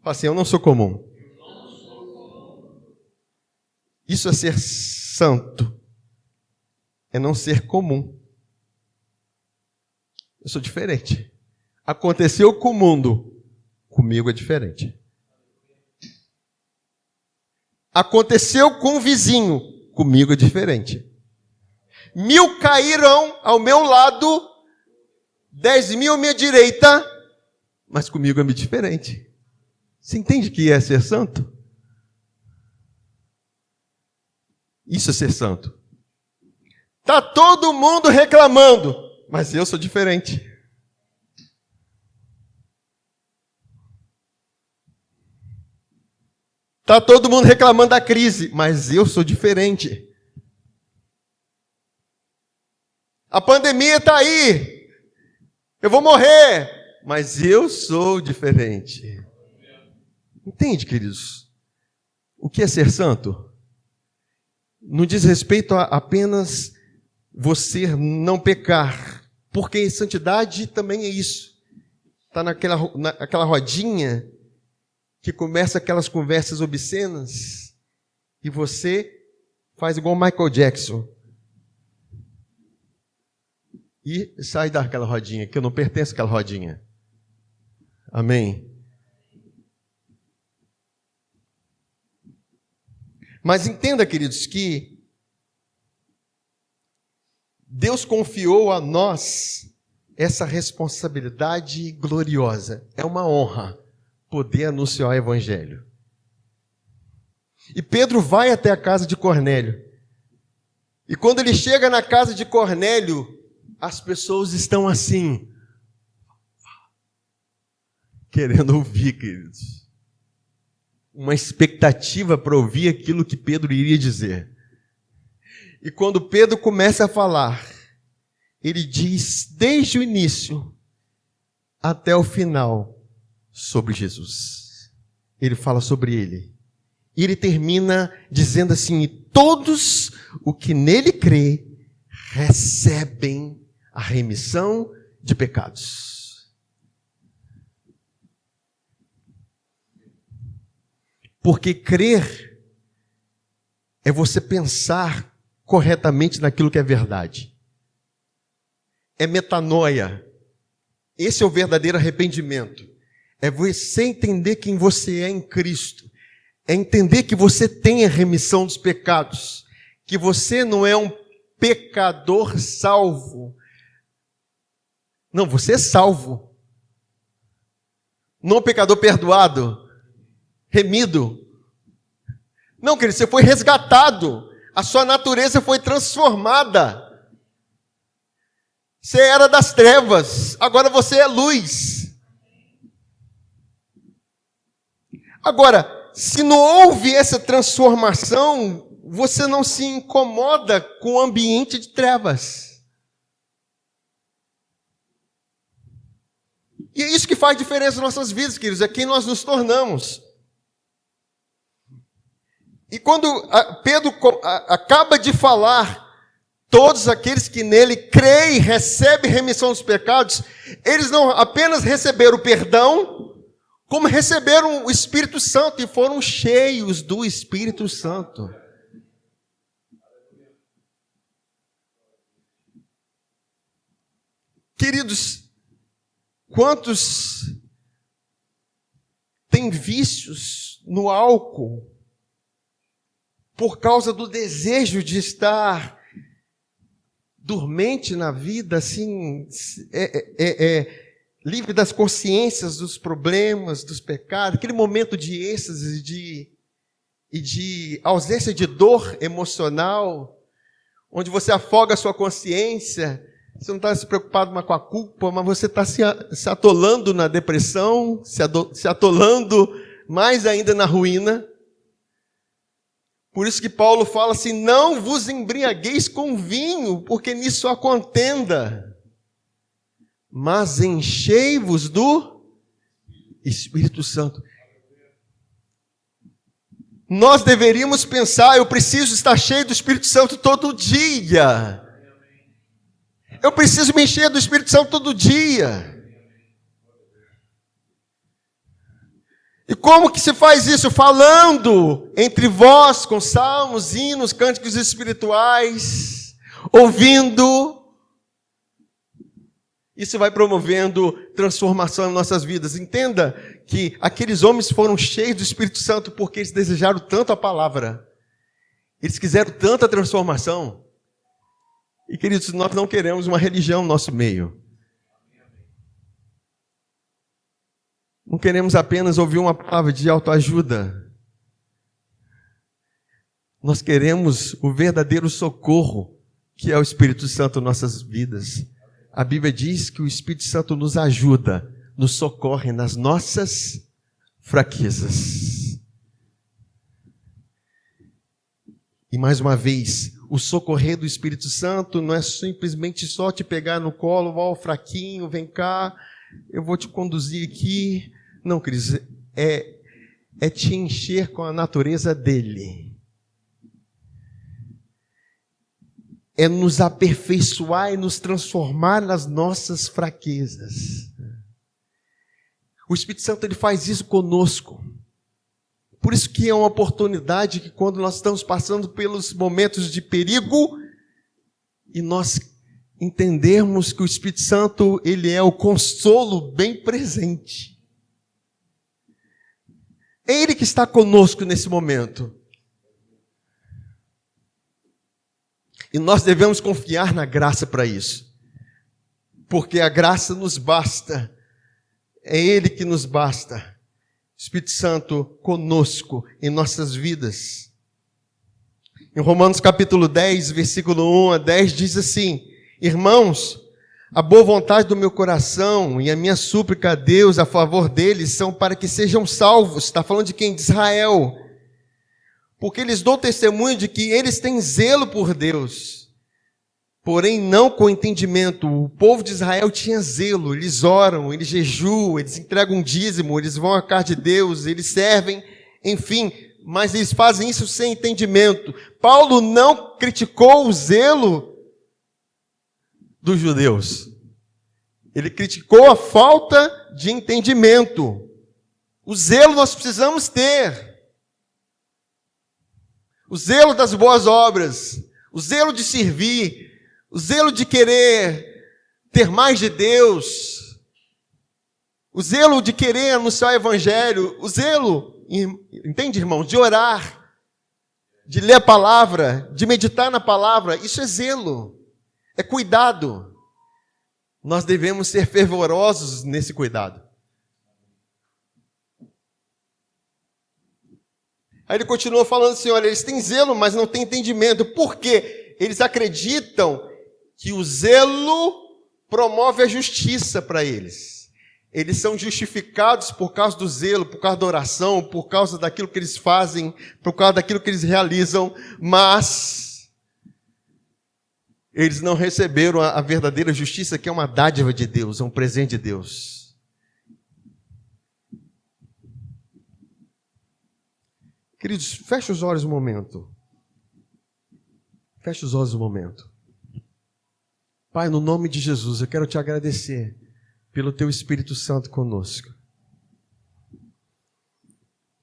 Fala assim, eu não sou comum. Isso é ser santo. É não ser comum. Eu sou diferente. Aconteceu com o mundo, comigo é diferente. Aconteceu com o vizinho, comigo é diferente. 1000 cairão ao meu lado, 10.000 à minha direita, mas comigo é diferente. Você entende que é ser santo? Isso é ser santo. Está todo mundo reclamando, mas eu sou diferente. Está todo mundo reclamando da crise, mas eu sou diferente. A pandemia está aí, eu vou morrer, mas eu sou diferente. Entende, queridos? O que é ser santo? Não diz respeito a apenas você não pecar, porque santidade também é isso. Está naquela rodinha que começa aquelas conversas obscenas e você faz igual Michael Jackson e sai daquela rodinha, que eu não pertenço àquela rodinha. Amém? Mas entenda, queridos, que Deus confiou a nós essa responsabilidade gloriosa. É uma honra poder anunciar o Evangelho. E Pedro vai até a casa de Cornélio. E quando ele chega na casa de Cornélio, as pessoas estão assim, querendo ouvir, queridos. Uma expectativa para ouvir aquilo que Pedro iria dizer. E quando Pedro começa a falar, ele diz desde o início até o final sobre Jesus. Ele fala sobre ele. E ele termina dizendo assim, e todos o que nele crê recebem a remissão de pecados. Porque crer é você pensar corretamente naquilo que é verdade. É metanoia. Esse é o verdadeiro arrependimento. É você entender quem você é em Cristo. É entender que você tem a remissão dos pecados. Que você não é um pecador salvo. Não, você é salvo. Não um pecador perdoado. Remido. Não, querido, você foi resgatado. A sua natureza foi transformada. Você era das trevas, agora você é luz. Agora, se não houve essa transformação, você não se incomoda com o ambiente de trevas. E é isso que faz diferença nas nossas vidas, queridos, é quem nós nos tornamos. E quando Pedro acaba de falar, todos aqueles que nele creem, recebem remissão dos pecados, eles não apenas receberam o perdão, como receberam o Espírito Santo e foram cheios do Espírito Santo. Queridos, quantos têm vícios no álcool por causa do desejo de estar dormente na vida, assim, livre das consciências, dos problemas, dos pecados, aquele momento de êxtase e de ausência de dor emocional, onde você afoga a sua consciência, você não está se preocupado mais com a culpa, mas você está se atolando na depressão, se atolando mais ainda na ruína. Por isso que Paulo fala assim, não vos embriagueis com vinho, porque nisso há contenda. mas enchei-vos do Espírito Santo. Nós deveríamos pensar, eu preciso estar cheio do Espírito Santo todo dia. Eu preciso me encher do Espírito Santo todo dia. E como que se faz isso? Falando entre vós com salmos, hinos, cânticos espirituais, ouvindo. Isso vai promovendo transformação em nossas vidas. Entenda que aqueles homens foram cheios do Espírito Santo porque eles desejaram tanto a palavra. Eles quiseram tanta transformação. E, queridos, nós não queremos uma religião no nosso meio. Não queremos apenas ouvir uma palavra de autoajuda. Nós queremos o verdadeiro socorro, que é o Espírito Santo em nossas vidas. A Bíblia diz que o Espírito Santo nos ajuda, nos socorre nas nossas fraquezas. E mais uma vez, o socorrer do Espírito Santo não é simplesmente só te pegar no colo, ó, fraquinho, vem cá, eu vou te conduzir aqui. Não, queridos, é te encher com a natureza dele. É nos aperfeiçoar e nos transformar nas nossas fraquezas. O Espírito Santo, ele faz isso conosco. Por isso que é uma oportunidade que quando nós estamos passando pelos momentos de perigo e nós entendermos que o Espírito Santo, ele é o consolo bem presente. É ele que está conosco nesse momento. E nós devemos confiar na graça para isso. Porque a graça nos basta. É ele que nos basta. Espírito Santo conosco em nossas vidas. Em Romanos capítulo 10, versículo 1 a 10, diz assim: irmãos, a boa vontade do meu coração e a minha súplica a Deus a favor deles são para que sejam salvos. Está falando de quem? De Israel. Porque eles dão testemunho de que eles têm zelo por Deus, porém não com entendimento. O povo de Israel tinha zelo, eles oram, eles jejuam, eles entregam um dízimo, eles vão à casa de Deus, eles servem, enfim, mas eles fazem isso sem entendimento. Paulo não criticou o zelo dos judeus, ele criticou a falta de entendimento. O zelo nós precisamos ter. O zelo das boas obras, o zelo de servir, o zelo de querer ter mais de Deus, o zelo de querer anunciar o Evangelho, o zelo, entende, irmão, de orar, de ler a palavra, de meditar na palavra, isso é zelo, é cuidado. Nós devemos ser fervorosos nesse cuidado. Aí ele continua falando assim, olha, eles têm zelo, mas não têm entendimento. Por quê? Eles acreditam que o zelo promove a justiça para eles. Eles são justificados por causa do zelo, por causa da oração, por causa daquilo que eles fazem, por causa daquilo que eles realizam, mas eles não receberam a verdadeira justiça, que é uma dádiva de Deus, é um presente de Deus. Queridos, feche os olhos um momento. Feche os olhos um momento. Pai, no nome de Jesus, eu quero te agradecer pelo teu Espírito Santo conosco.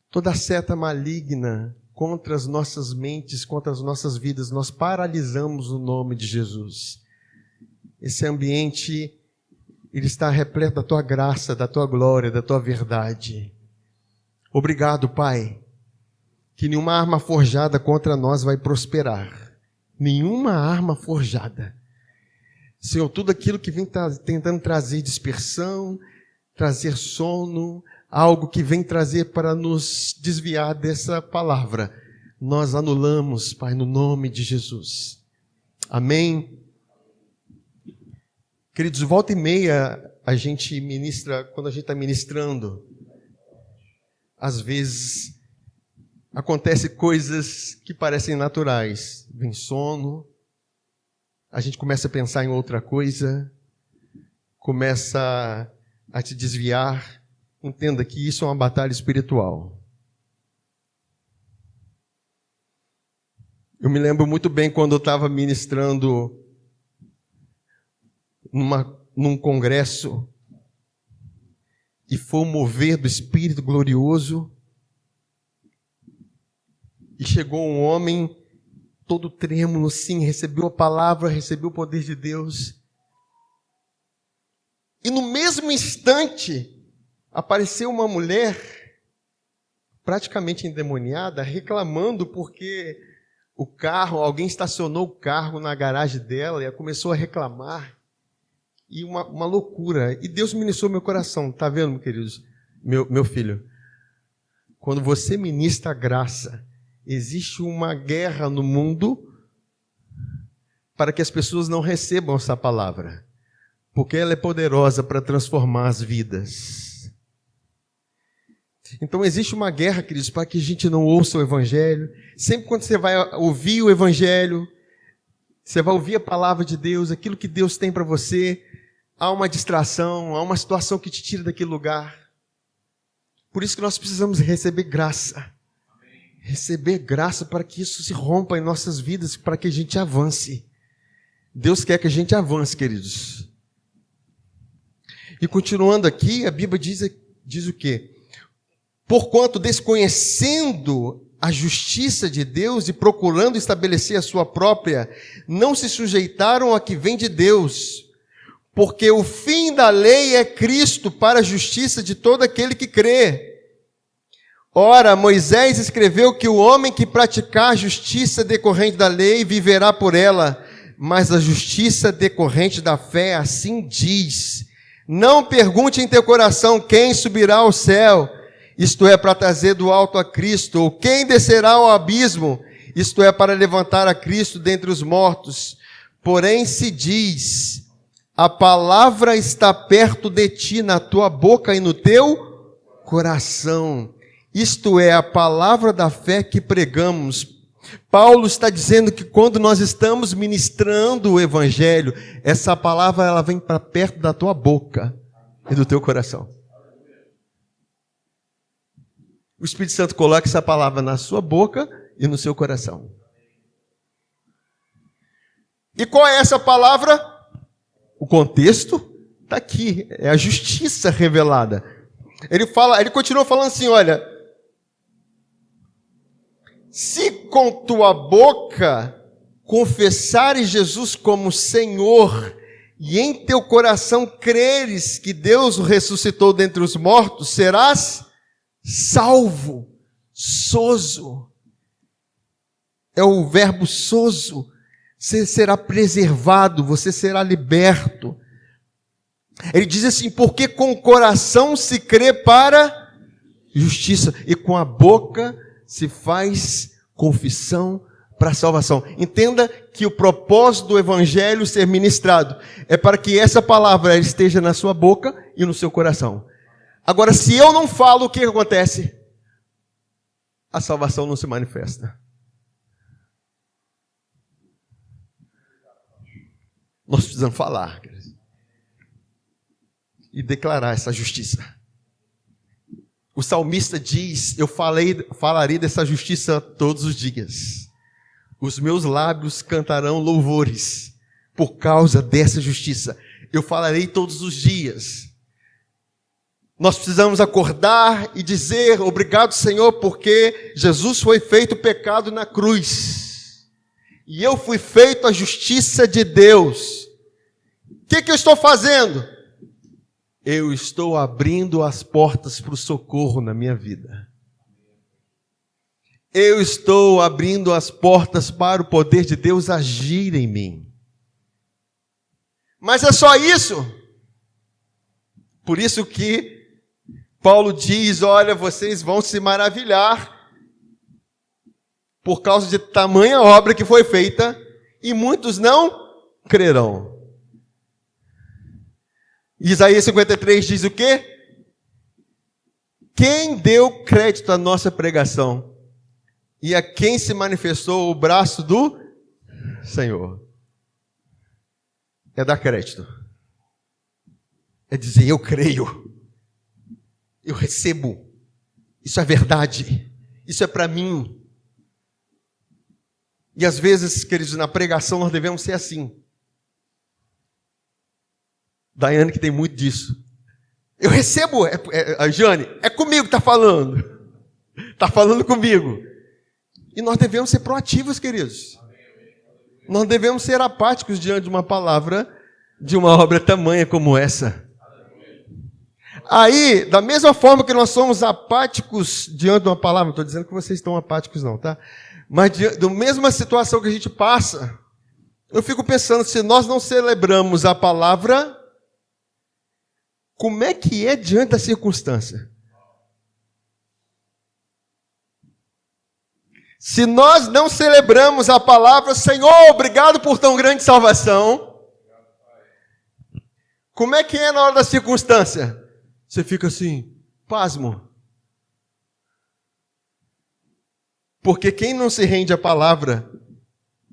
Toda seta maligna contra as nossas mentes, contra as nossas vidas, nós paralisamos no nome de Jesus. Esse ambiente, ele está repleto da tua graça, da tua glória, da tua verdade. Obrigado, Pai, que nenhuma arma forjada contra nós vai prosperar. Nenhuma arma forjada. Senhor, tudo aquilo que vem tentando trazer dispersão, trazer sono, algo que vem trazer para nos desviar dessa palavra, nós anulamos, Pai, no nome de Jesus. Amém? Queridos, volta e meia a gente ministra, quando a gente está ministrando, às vezes acontecem coisas que parecem naturais. Vem sono, a gente começa a pensar em outra coisa, começa a te desviar, entenda que isso é uma batalha espiritual. Eu me lembro muito bem quando eu estava ministrando num congresso e foi o mover do Espírito glorioso e chegou um homem todo trêmulo, sim, recebeu a palavra, recebeu o poder de Deus. E no mesmo instante, apareceu uma mulher, praticamente endemoniada, reclamando porque alguém estacionou o carro na garagem dela e ela começou a reclamar. E uma loucura. E Deus ministrou meu coração. Está vendo, meus queridos? Meu filho, quando você ministra a graça, existe uma guerra no mundo para que as pessoas não recebam essa palavra. Porque ela é poderosa para transformar as vidas. Então existe uma guerra, queridos, para que a gente não ouça o Evangelho. Sempre quando você vai ouvir o Evangelho, você vai ouvir a palavra de Deus, aquilo que Deus tem para você, há uma distração, há uma situação que te tira daquele lugar. Por isso que nós precisamos receber graça. Receber graça para que isso se rompa em nossas vidas, para que a gente avance. Deus quer que a gente avance, queridos. E continuando aqui, a Bíblia diz o quê? Porquanto, desconhecendo a justiça de Deus e procurando estabelecer a sua própria, não se sujeitaram a que vem de Deus, porque o fim da lei é Cristo para a justiça de todo aquele que crê. Ora, Moisés escreveu que o homem que praticar a justiça decorrente da lei viverá por ela, mas a justiça decorrente da fé assim diz: não pergunte em teu coração quem subirá ao céu, isto é, para trazer do alto a Cristo, ou quem descerá ao abismo, isto é, para levantar a Cristo dentre os mortos. Porém se diz: a palavra está perto de ti, na tua boca e no teu coração. Isto é, a palavra da fé que pregamos. Paulo está dizendo que quando nós estamos ministrando o Evangelho, essa palavra ela vem para perto da tua boca e do teu coração. O Espírito Santo coloca essa palavra na sua boca e no seu coração. E qual é essa palavra? O contexto está aqui, é a justiça revelada. Ele continua falando assim, olha: se com tua boca confessares Jesus como Senhor e em teu coração creres que Deus o ressuscitou dentre os mortos, serás salvo. Sozo. É o verbo sozo. Você será preservado, você será liberto. Ele diz assim: porque com o coração se crê para justiça e com a boca se faz confissão para a salvação. Entenda que o propósito do Evangelho ser ministrado é para que essa palavra esteja na sua boca e no seu coração. Agora, se eu não falo, o que acontece? A salvação não se manifesta. Nós precisamos falar e declarar essa justiça. O salmista diz: eu falarei dessa justiça todos os dias. Os meus lábios cantarão louvores por causa dessa justiça. Eu falarei todos os dias. Nós precisamos acordar e dizer: obrigado, Senhor, porque Jesus foi feito pecado na cruz. E eu fui feito a justiça de Deus. O que eu estou fazendo? Eu estou abrindo as portas para o socorro na minha vida. Eu estou abrindo as portas para o poder de Deus agir em mim. Mas é só isso? Por isso que Paulo diz: olha, vocês vão se maravilhar por causa de tamanha obra que foi feita, e muitos não crerão. Isaías 53 diz o quê? Quem deu crédito à nossa pregação? E a quem se manifestou o braço do Senhor? É dar crédito. é dizer: eu creio, eu recebo, isso é verdade, isso é para mim. E às vezes, queridos, na pregação nós devemos ser assim. Daiane que tem muito disso. Eu recebo, a Jane, é comigo que está falando. Está falando comigo. E nós devemos ser proativos, queridos. Nós devemos ser apáticos diante de uma palavra, de uma obra tamanha como essa. Aí, da mesma forma que nós somos apáticos diante de uma palavra, não estou dizendo que vocês estão apáticos não, tá? Mas da mesma situação que a gente passa, eu fico pensando, se nós não celebramos a palavra, como é que é diante da circunstância? Se nós não celebramos a palavra, Senhor, obrigado por tão grande salvação, como é que é na hora da circunstância? Você fica assim, pasmo. Porque quem não se rende à palavra,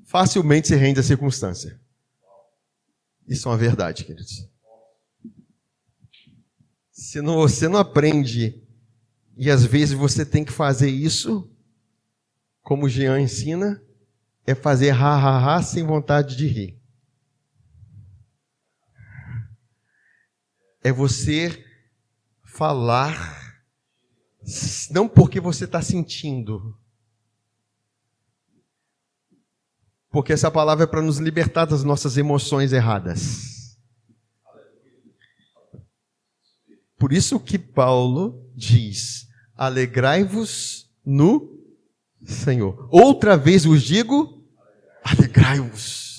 facilmente se rende à circunstância. Isso é uma verdade, queridos. Se você não aprende, e às vezes você tem que fazer isso, como o Jean ensina, é fazer ha, sem vontade de rir. É você falar, não porque você está sentindo, porque essa palavra é para nos libertar das nossas emoções erradas. Por isso que Paulo diz: alegrai-vos no Senhor. Outra vez vos digo, alegrai-vos.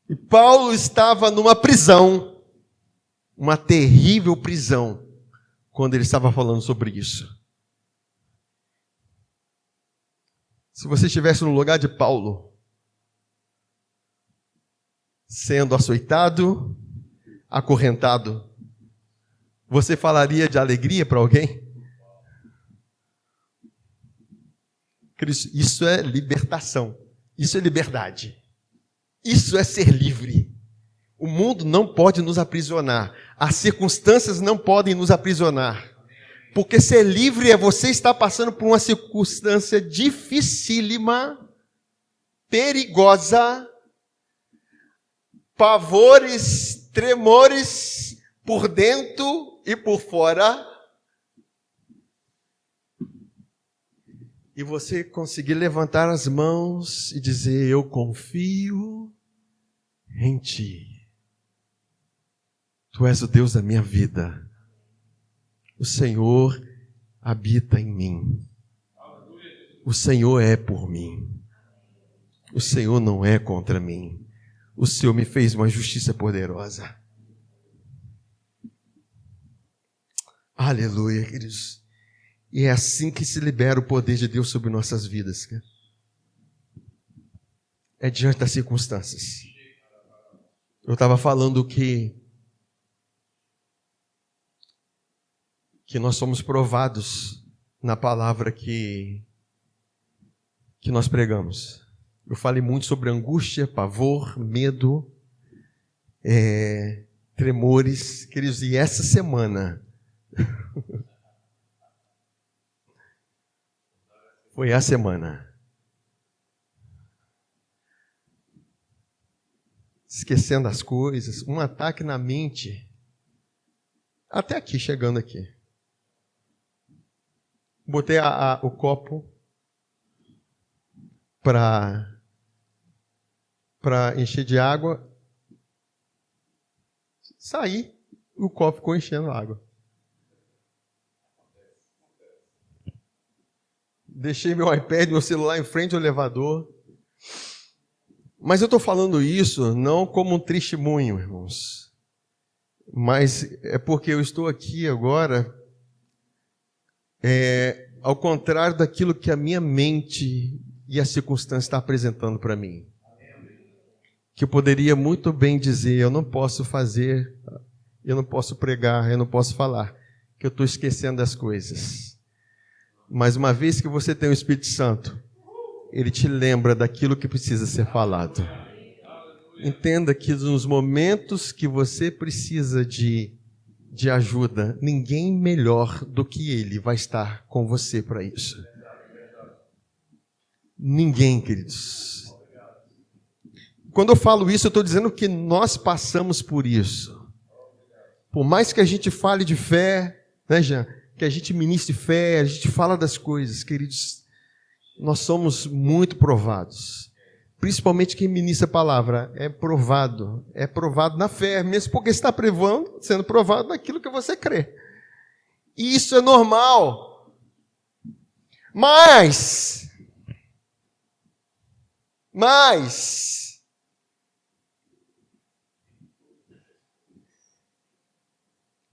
E Paulo estava numa prisão, uma terrível prisão, quando ele estava falando sobre isso. Se você estivesse no lugar de Paulo, sendo açoitado, acorrentado, você falaria de alegria para alguém? Isso é libertação, isso é liberdade, isso é ser livre. O mundo não pode nos aprisionar, as circunstâncias não podem nos aprisionar, porque ser livre é você estar passando por uma circunstância dificílima, perigosa, pavores, tremores por dentro e por fora, e você conseguir levantar as mãos e dizer: eu confio em Ti. Tu és o Deus da minha vida. O Senhor habita em mim. O Senhor é por mim. O Senhor não é contra mim. O Senhor me fez uma justiça poderosa. Aleluia, queridos. E é assim que se libera o poder de Deus sobre nossas vidas. É diante das circunstâncias. Eu estava falando que nós somos provados na palavra que nós pregamos. Eu falei muito sobre angústia, pavor, medo, tremores. Queridos, e essa semana foi a semana. Esquecendo as coisas, um ataque na mente, até aqui, chegando aqui. Botei o copo para encher de água, saí, o copo ficou enchendo água. Deixei meu iPad, meu celular em frente ao elevador. Mas eu estou falando isso não como um testemunho, irmãos. Mas é porque eu estou aqui agora, ao contrário daquilo que a minha mente e a circunstância está apresentando para mim. Que eu poderia muito bem dizer: eu não posso fazer, eu não posso pregar, eu não posso falar, que eu estou esquecendo das coisas. Mas uma vez que você tem o Espírito Santo, Ele te lembra daquilo que precisa ser falado. Entenda que nos momentos que você precisa de ajuda, ninguém melhor do que Ele vai estar com você para isso. Ninguém, queridos. Quando eu falo isso, eu estou dizendo que nós passamos por isso. Por mais que a gente fale de fé, né, Jean? Que a gente ministre fé, a gente fala das coisas, queridos, nós somos muito provados. Principalmente quem ministra a palavra é provado na fé, mesmo porque está sendo provado naquilo que você crê. E isso é normal. Mas,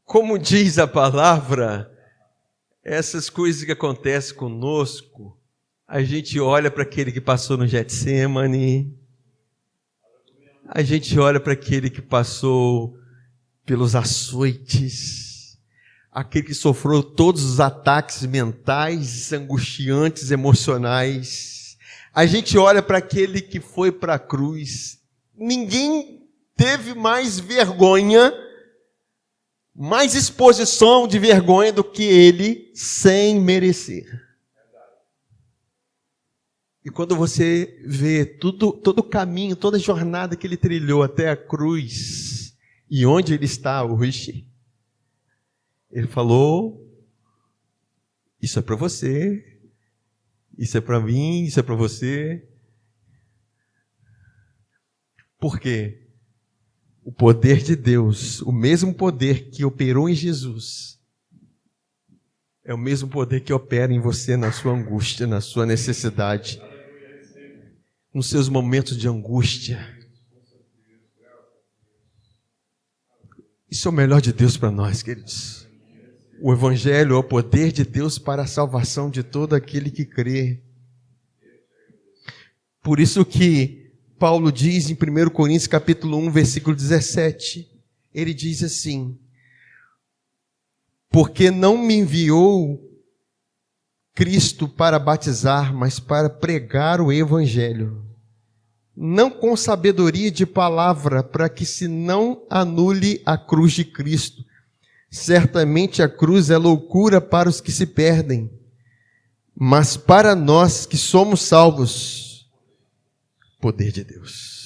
como diz a palavra, essas coisas que acontecem conosco, a gente olha para aquele que passou no Getsemane, a gente olha para aquele que passou pelos açoites, aquele que sofreu todos os ataques mentais, angustiantes, emocionais. A gente olha para aquele que foi para a cruz. Ninguém teve mais vergonha, mais exposição de vergonha do que ele, sem merecer. E quando você vê todo o caminho, toda a jornada que ele trilhou até a cruz, e onde ele está hoje, ele falou, isso é para você, isso é para mim, isso é para você. Por quê? O poder de Deus, o mesmo poder que operou em Jesus, é o mesmo poder que opera em você na sua angústia, na sua necessidade, nos seus momentos de angústia. Isso é o melhor de Deus para nós, queridos. O Evangelho é o poder de Deus para a salvação de todo aquele que crê. Por isso que Paulo diz em 1 Coríntios capítulo 1, versículo 17, ele diz assim: porque não me enviou Cristo para batizar, mas para pregar o Evangelho, não com sabedoria de palavra, para que se não anule a cruz de Cristo. Certamente a cruz é loucura para os que se perdem, mas para nós que somos salvos, poder de Deus.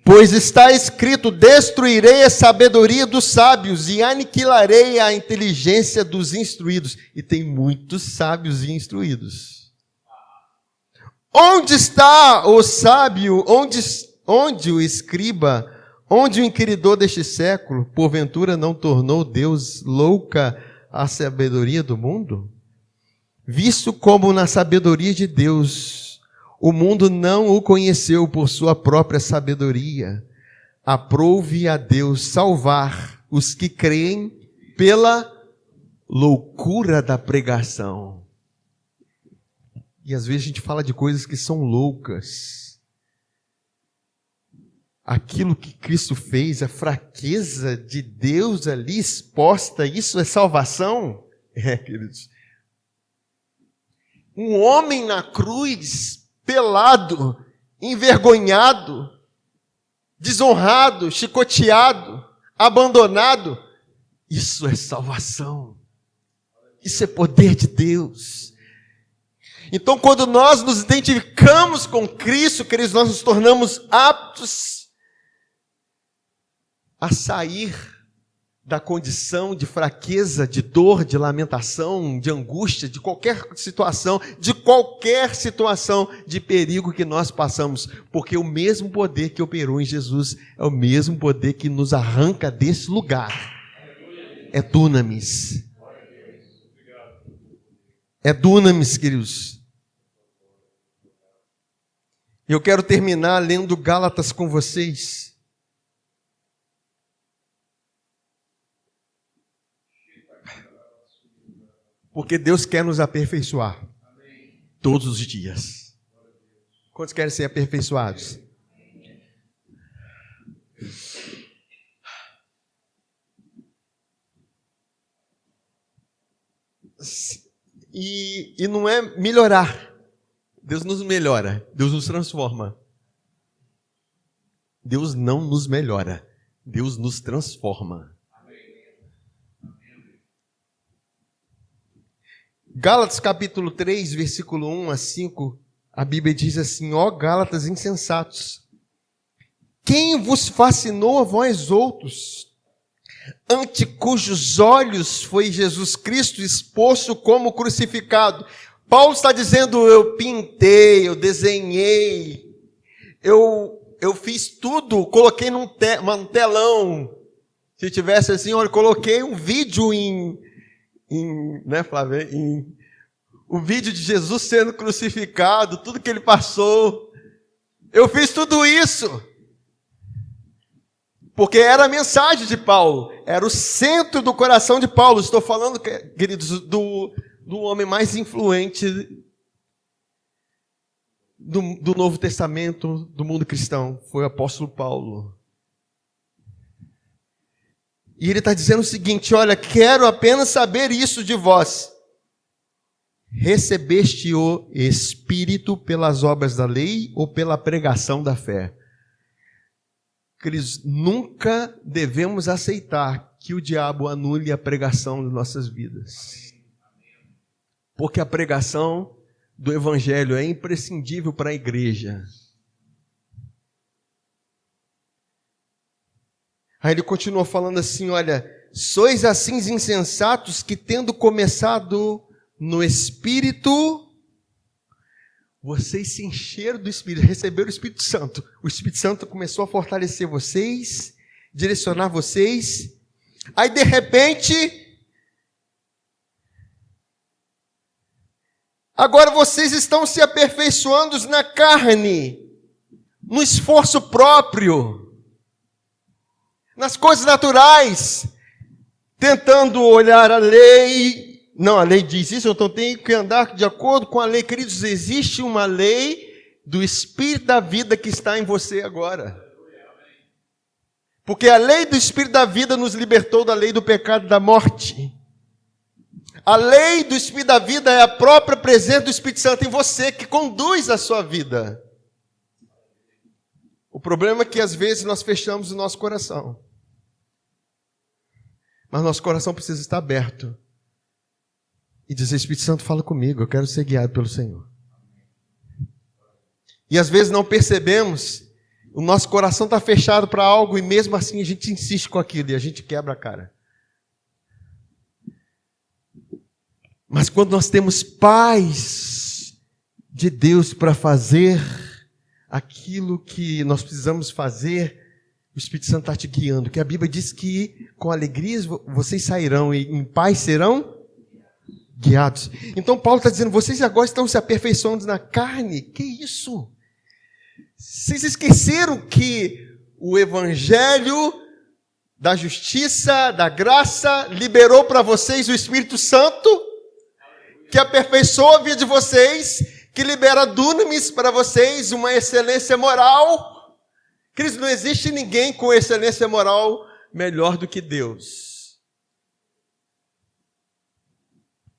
Pois está escrito: destruirei a sabedoria dos sábios e aniquilarei a inteligência dos instruídos. E tem muitos sábios e instruídos. Onde está o sábio? Onde o escriba? Onde o inquiridor deste século? Porventura não tornou Deus louca a sabedoria do mundo? Visto como na sabedoria de Deus o mundo não o conheceu por sua própria sabedoria, aprove a Deus salvar os que creem pela loucura da pregação. E às vezes a gente fala de coisas que são loucas. Aquilo que Cristo fez, a fraqueza de Deus ali exposta, isso é salvação? É, queridos. Um homem na cruz, pelado, envergonhado, desonrado, chicoteado, abandonado, isso é salvação. Isso é poder de Deus. Então, quando nós nos identificamos com Cristo, queridos, nós nos tornamos aptos a sair da condição de fraqueza, de dor, de lamentação, de angústia, de qualquer situação de perigo que nós passamos, porque o mesmo poder que operou em Jesus é o mesmo poder que nos arranca desse lugar. É dunamis. É dunamis, queridos. Eu quero terminar lendo Gálatas com vocês. Porque Deus quer nos aperfeiçoar todos os dias. Quantos querem ser aperfeiçoados? E não é melhorar. Deus nos melhora, Deus nos transforma. Deus não nos melhora, Deus nos transforma. Gálatas capítulo 3, versículo 1 a 5, a Bíblia diz assim: ó Gálatas insensatos, quem vos fascinou a vós outros, ante cujos olhos foi Jesus Cristo exposto como crucificado? Paulo está dizendo, eu pintei, eu desenhei, eu fiz tudo, coloquei num telão. Se tivesse assim, olha, coloquei um vídeo né, Flávio? O vídeo de Jesus sendo crucificado, tudo que ele passou. Eu fiz tudo isso. Porque era a mensagem de Paulo, era o centro do coração de Paulo. Estou falando, queridos, do homem mais influente do Novo Testamento, do mundo cristão, foi o apóstolo Paulo. E ele está dizendo o seguinte: olha, quero apenas saber isso de vós. Recebeste o Espírito pelas obras da lei ou pela pregação da fé? Queridos, nunca devemos aceitar que o diabo anule a pregação de nossas vidas. Porque a pregação do Evangelho é imprescindível para a igreja. Aí ele continuou falando assim, olha, sois assim insensatos que tendo começado no Espírito, vocês se encheram do Espírito, receberam o Espírito Santo. O Espírito Santo começou a fortalecer vocês, direcionar vocês. Aí de repente, agora vocês estão se aperfeiçoando na carne, no esforço próprio, nas coisas naturais, tentando olhar a lei. Não, a lei diz isso, então tenho que andar de acordo com a lei. Queridos, existe uma lei do Espírito da vida que está em você agora. Porque a lei do Espírito da vida nos libertou da lei do pecado e da morte. A lei do Espírito da vida é a própria presença do Espírito Santo em você, que conduz a sua vida. O problema é que às vezes nós fechamos o nosso coração. Mas nosso coração precisa estar aberto. E dizer, Espírito Santo, fala comigo, eu quero ser guiado pelo Senhor. E às vezes não percebemos, o nosso coração está fechado para algo e mesmo assim a gente insiste com aquilo e a gente quebra a cara. Mas quando nós temos paz de Deus para fazer aquilo que nós precisamos fazer, o Espírito Santo está te guiando. Que a Bíblia diz que com alegria vocês sairão e em paz serão guiados. Então Paulo está dizendo, vocês agora estão se aperfeiçoando na carne. Que isso? Vocês esqueceram que o Evangelho da justiça, da graça, liberou para vocês o Espírito Santo, que aperfeiçoa a vida de vocês, que libera dunamis para vocês, uma excelência moral. Cristo, não existe ninguém com excelência moral melhor do que Deus.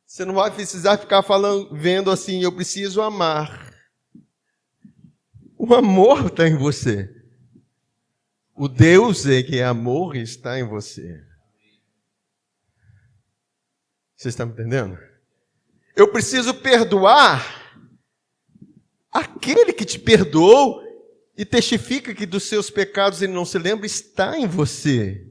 Você não vai precisar ficar vendo assim, eu preciso amar. O amor está em você. O Deus que é amor está em você. Vocês estão me entendendo? Eu preciso perdoar aquele que te perdoou e testifica que dos seus pecados ele não se lembra, está em você.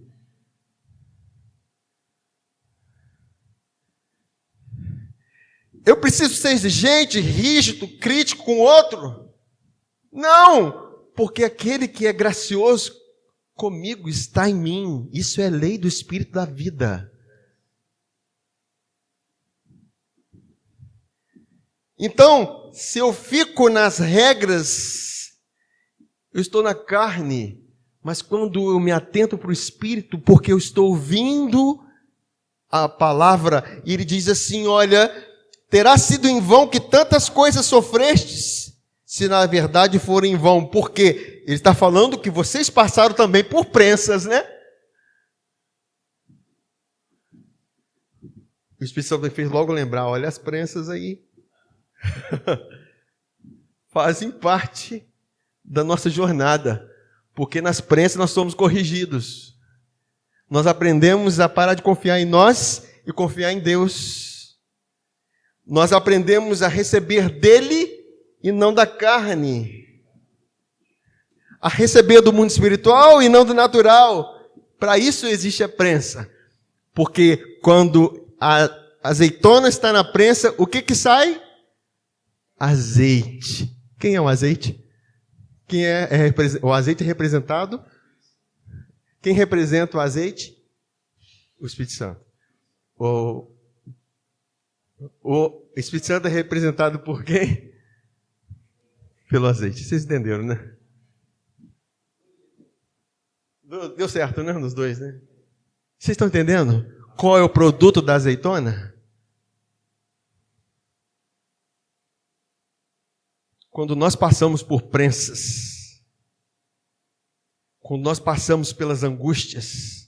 Eu preciso ser exigente, rígido, crítico com o outro? Não, porque aquele que é gracioso comigo está em mim. Isso é lei do Espírito da vida. Então, se eu fico nas regras, eu estou na carne, mas quando eu me atento para o Espírito, porque eu estou ouvindo a palavra, e ele diz assim, olha, terá sido em vão que tantas coisas sofrestes, se na verdade forem em vão. Porque ele está falando que vocês passaram também por prensas, né? O Espírito Santo me fez logo lembrar, olha as prensas aí. Fazem parte da nossa jornada. Porque nas prensas nós somos corrigidos. Nós aprendemos a parar de confiar em nós e confiar em Deus. Nós aprendemos a receber dele e não da carne. A receber do mundo espiritual e não do natural. Para isso existe a prensa. Porque quando a azeitona está na prensa, o que sai? Azeite. Quem é o azeite? Quem o azeite é representado? Quem representa o azeite? O Espírito Santo. O Espírito Santo é representado por quem? Pelo azeite. Vocês entenderam, né? Deu certo, né? Nos dois, né? Vocês estão entendendo? Qual é o produto da azeitona? Quando nós passamos por prensas, quando nós passamos pelas angústias,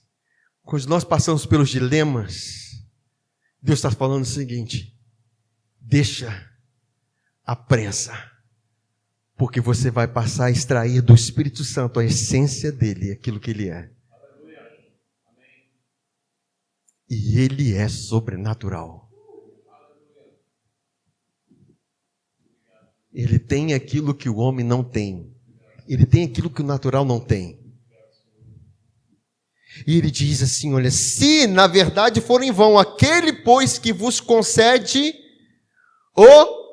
quando nós passamos pelos dilemas, Deus está falando o seguinte: deixa a prensa, porque você vai passar a extrair do Espírito Santo a essência dele, aquilo que ele é. E ele é sobrenatural. Ele tem aquilo que o homem não tem. Ele tem aquilo que o natural não tem. E ele diz assim, olha, se na verdade for em vão aquele, pois, que vos concede o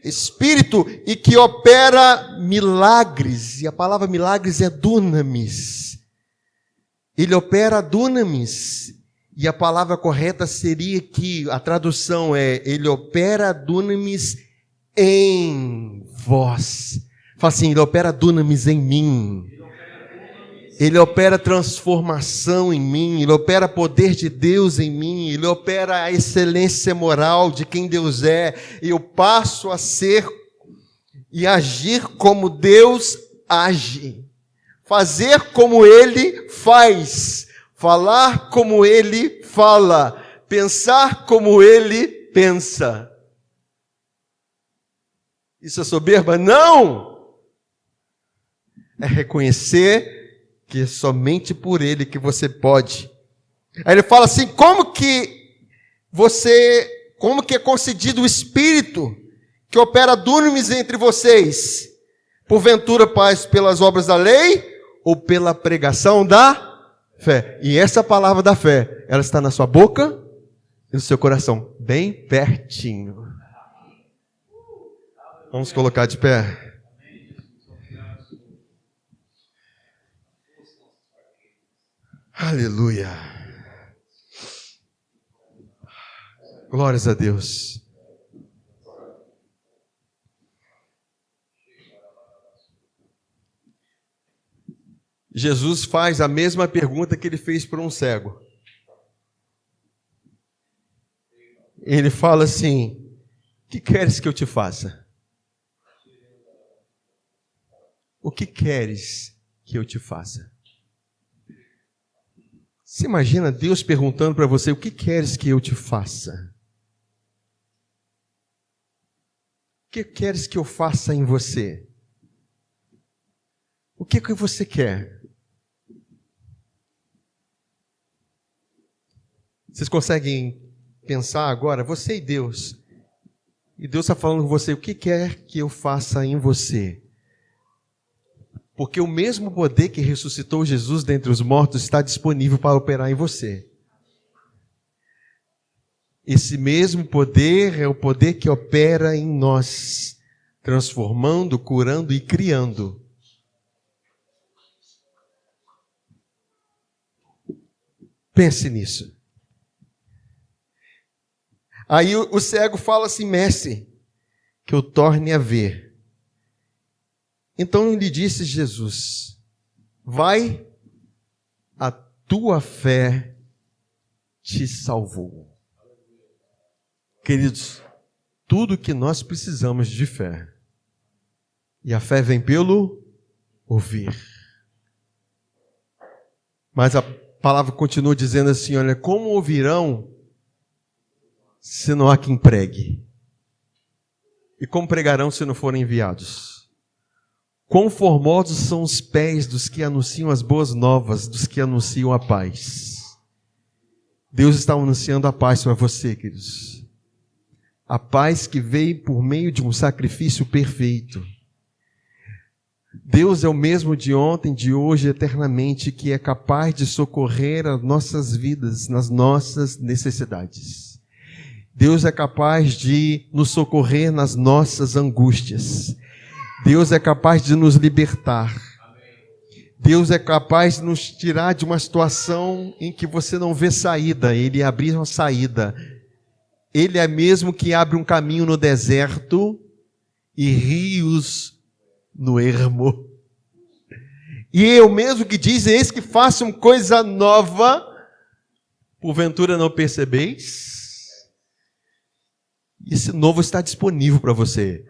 Espírito e que opera milagres, e a palavra milagres é dunamis. Ele opera dunamis. E a palavra correta seria que, a tradução é, ele opera dunamis em vós. Fala assim, ele opera dunamis em mim. Ele opera transformação em mim. Ele opera poder de Deus em mim. Ele opera a excelência moral de quem Deus é. E eu passo a ser e agir como Deus age. Fazer como Ele faz. Falar como Ele fala. Pensar como Ele pensa. Isso é soberba? Não! É reconhecer que é somente por Ele que você pode. Aí ele fala assim, como que é concedido o Espírito que opera dunamis entre vocês? Porventura, paz, pelas obras da lei ou pela pregação da fé? E essa palavra da fé, ela está na sua boca e no seu coração, bem pertinho. Vamos colocar de pé. Aleluia. Glórias a Deus. Jesus faz a mesma pergunta que ele fez para um cego. Ele fala assim: o que queres que eu te faça? O que queres que eu te faça? Você imagina Deus perguntando para você: o que queres que eu te faça? O que queres que eu faça em você? O que você quer? Vocês conseguem pensar agora? Você e Deus. E Deus está falando com você: o que quer que eu faça em você? Porque o mesmo poder que ressuscitou Jesus dentre os mortos está disponível para operar em você. Esse mesmo poder é o poder que opera em nós, transformando, curando e criando. Pense nisso. Aí o cego fala assim: mestre, que eu torne a ver. Então lhe disse Jesus: vai, a tua fé te salvou. Queridos, tudo que nós precisamos de fé. E a fé vem pelo ouvir. Mas a palavra continua dizendo assim: olha, como ouvirão se não há quem pregue? E como pregarão se não forem enviados? Quão formosos são os pés dos que anunciam as boas novas, dos que anunciam a paz. Deus está anunciando a paz para você, queridos. A paz que veio por meio de um sacrifício perfeito. Deus é o mesmo de ontem, de hoje, eternamente, que é capaz de socorrer as nossas vidas nas nossas necessidades. Deus é capaz de nos socorrer nas nossas angústias. Deus é capaz de nos libertar. Deus é capaz de nos tirar de uma situação em que você não vê saída. Ele abrir uma saída. Ele é mesmo que abre um caminho no deserto e rios no ermo. E eu mesmo que diz, eis que faço uma coisa nova, porventura não percebeis? Esse novo está disponível para você.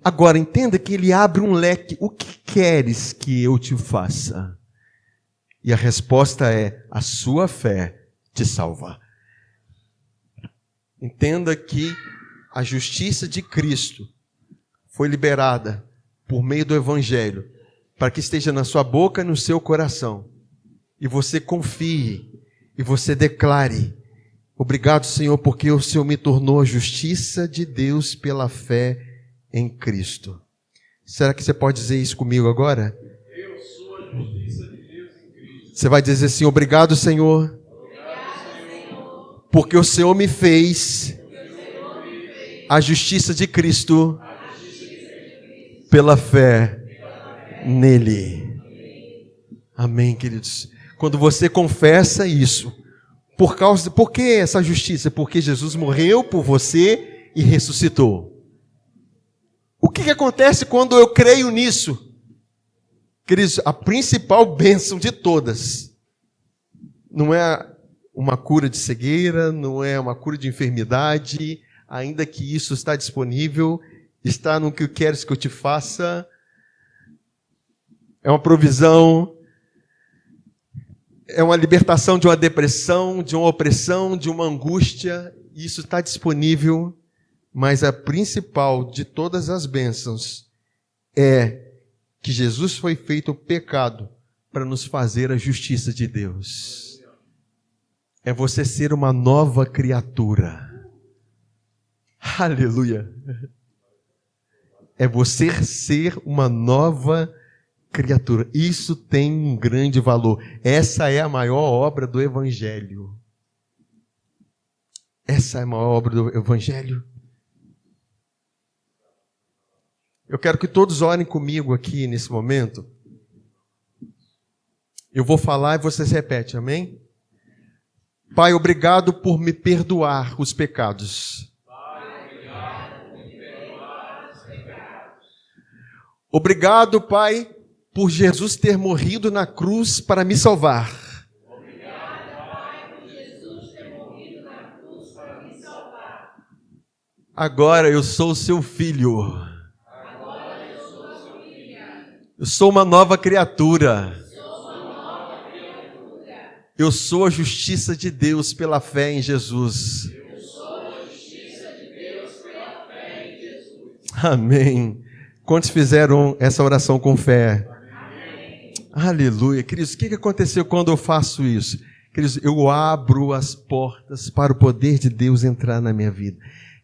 Agora, entenda que ele abre um leque. O que queres que eu te faça? E a resposta é, a sua fé te salva. Entenda que a justiça de Cristo foi liberada por meio do Evangelho, para que esteja na sua boca e no seu coração. E você confie, e você declare, obrigado, Senhor, porque o Senhor me tornou a justiça de Deus pela fé em Cristo. Será que você pode dizer isso comigo agora?
Eu sou a justiça de Deus em Cristo.
Você vai dizer assim, obrigado, Senhor, porque o Senhor me fez a justiça de Cristo pela fé nele. Amém, queridos. Quando você confessa isso, por que essa justiça? Porque Jesus morreu por você e ressuscitou. O que acontece quando eu creio nisso? Queridos, a principal bênção de todas não é uma cura de cegueira, não é uma cura de enfermidade, ainda que isso está disponível, está no que queres que eu te faça, é uma provisão, é uma libertação de uma depressão, de uma opressão, de uma angústia, isso está disponível, mas a principal de todas as bênçãos é que Jesus foi feito pecado para nos fazer a justiça de Deus. É você ser uma nova criatura. Aleluia! É você ser uma nova criatura. Isso tem um grande valor. Essa é a maior obra do Evangelho. Essa é a maior obra do Evangelho. Eu quero que todos orem comigo aqui nesse momento. Eu vou falar e vocês repetem, amém? Pai, obrigado por me perdoar os pecados. Obrigado, Pai, por Jesus ter morrido na cruz para me salvar.
Obrigado, Pai, por Jesus ter morrido na cruz para me salvar.
Agora eu sou seu filho.
Agora eu sou a sua filha.
Eu sou uma nova criatura.
Sou uma nova criatura.
Eu sou a justiça de Deus pela fé em Jesus.
Eu sou a justiça de Deus pela fé em Jesus.
Amém. Quantos fizeram essa oração com fé?
Amém.
Aleluia. Queridos, o que aconteceu quando eu faço isso? Queridos, eu abro as portas para o poder de Deus entrar na minha vida.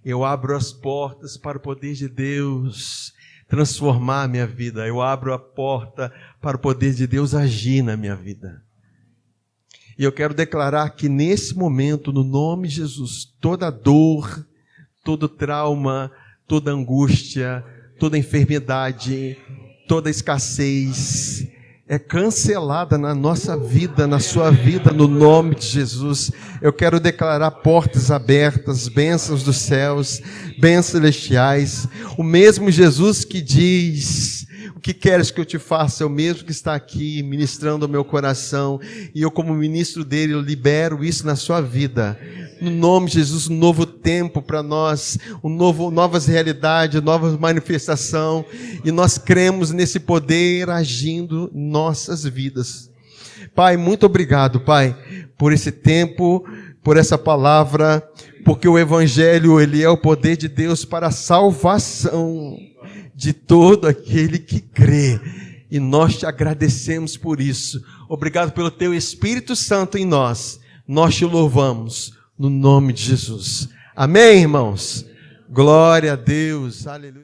Eu abro as portas para o poder de Deus transformar a minha vida. Eu abro a porta para o poder de Deus agir na minha vida. E eu quero declarar que nesse momento, no nome de Jesus, toda dor, todo trauma, toda angústia, toda enfermidade, toda escassez é cancelada na nossa vida, na sua vida, no nome de Jesus. Eu quero declarar portas abertas, bênçãos dos céus, bênçãos celestiais. O mesmo Jesus que diz, o que queres que eu te faça? É o mesmo que está aqui ministrando o meu coração. E eu, como ministro dele, eu libero isso na sua vida. No nome de Jesus, um novo tempo para nós, novas realidades, nova manifestação. E nós cremos nesse poder agindo em nossas vidas. Pai, muito obrigado, Pai, por esse tempo, por essa palavra, porque o Evangelho, ele é o poder de Deus para a salvação de todo aquele que crê. E nós te agradecemos por isso. Obrigado pelo teu Espírito Santo em nós. Nós te louvamos no nome de Jesus. Amém, irmãos? Glória a Deus. Aleluia.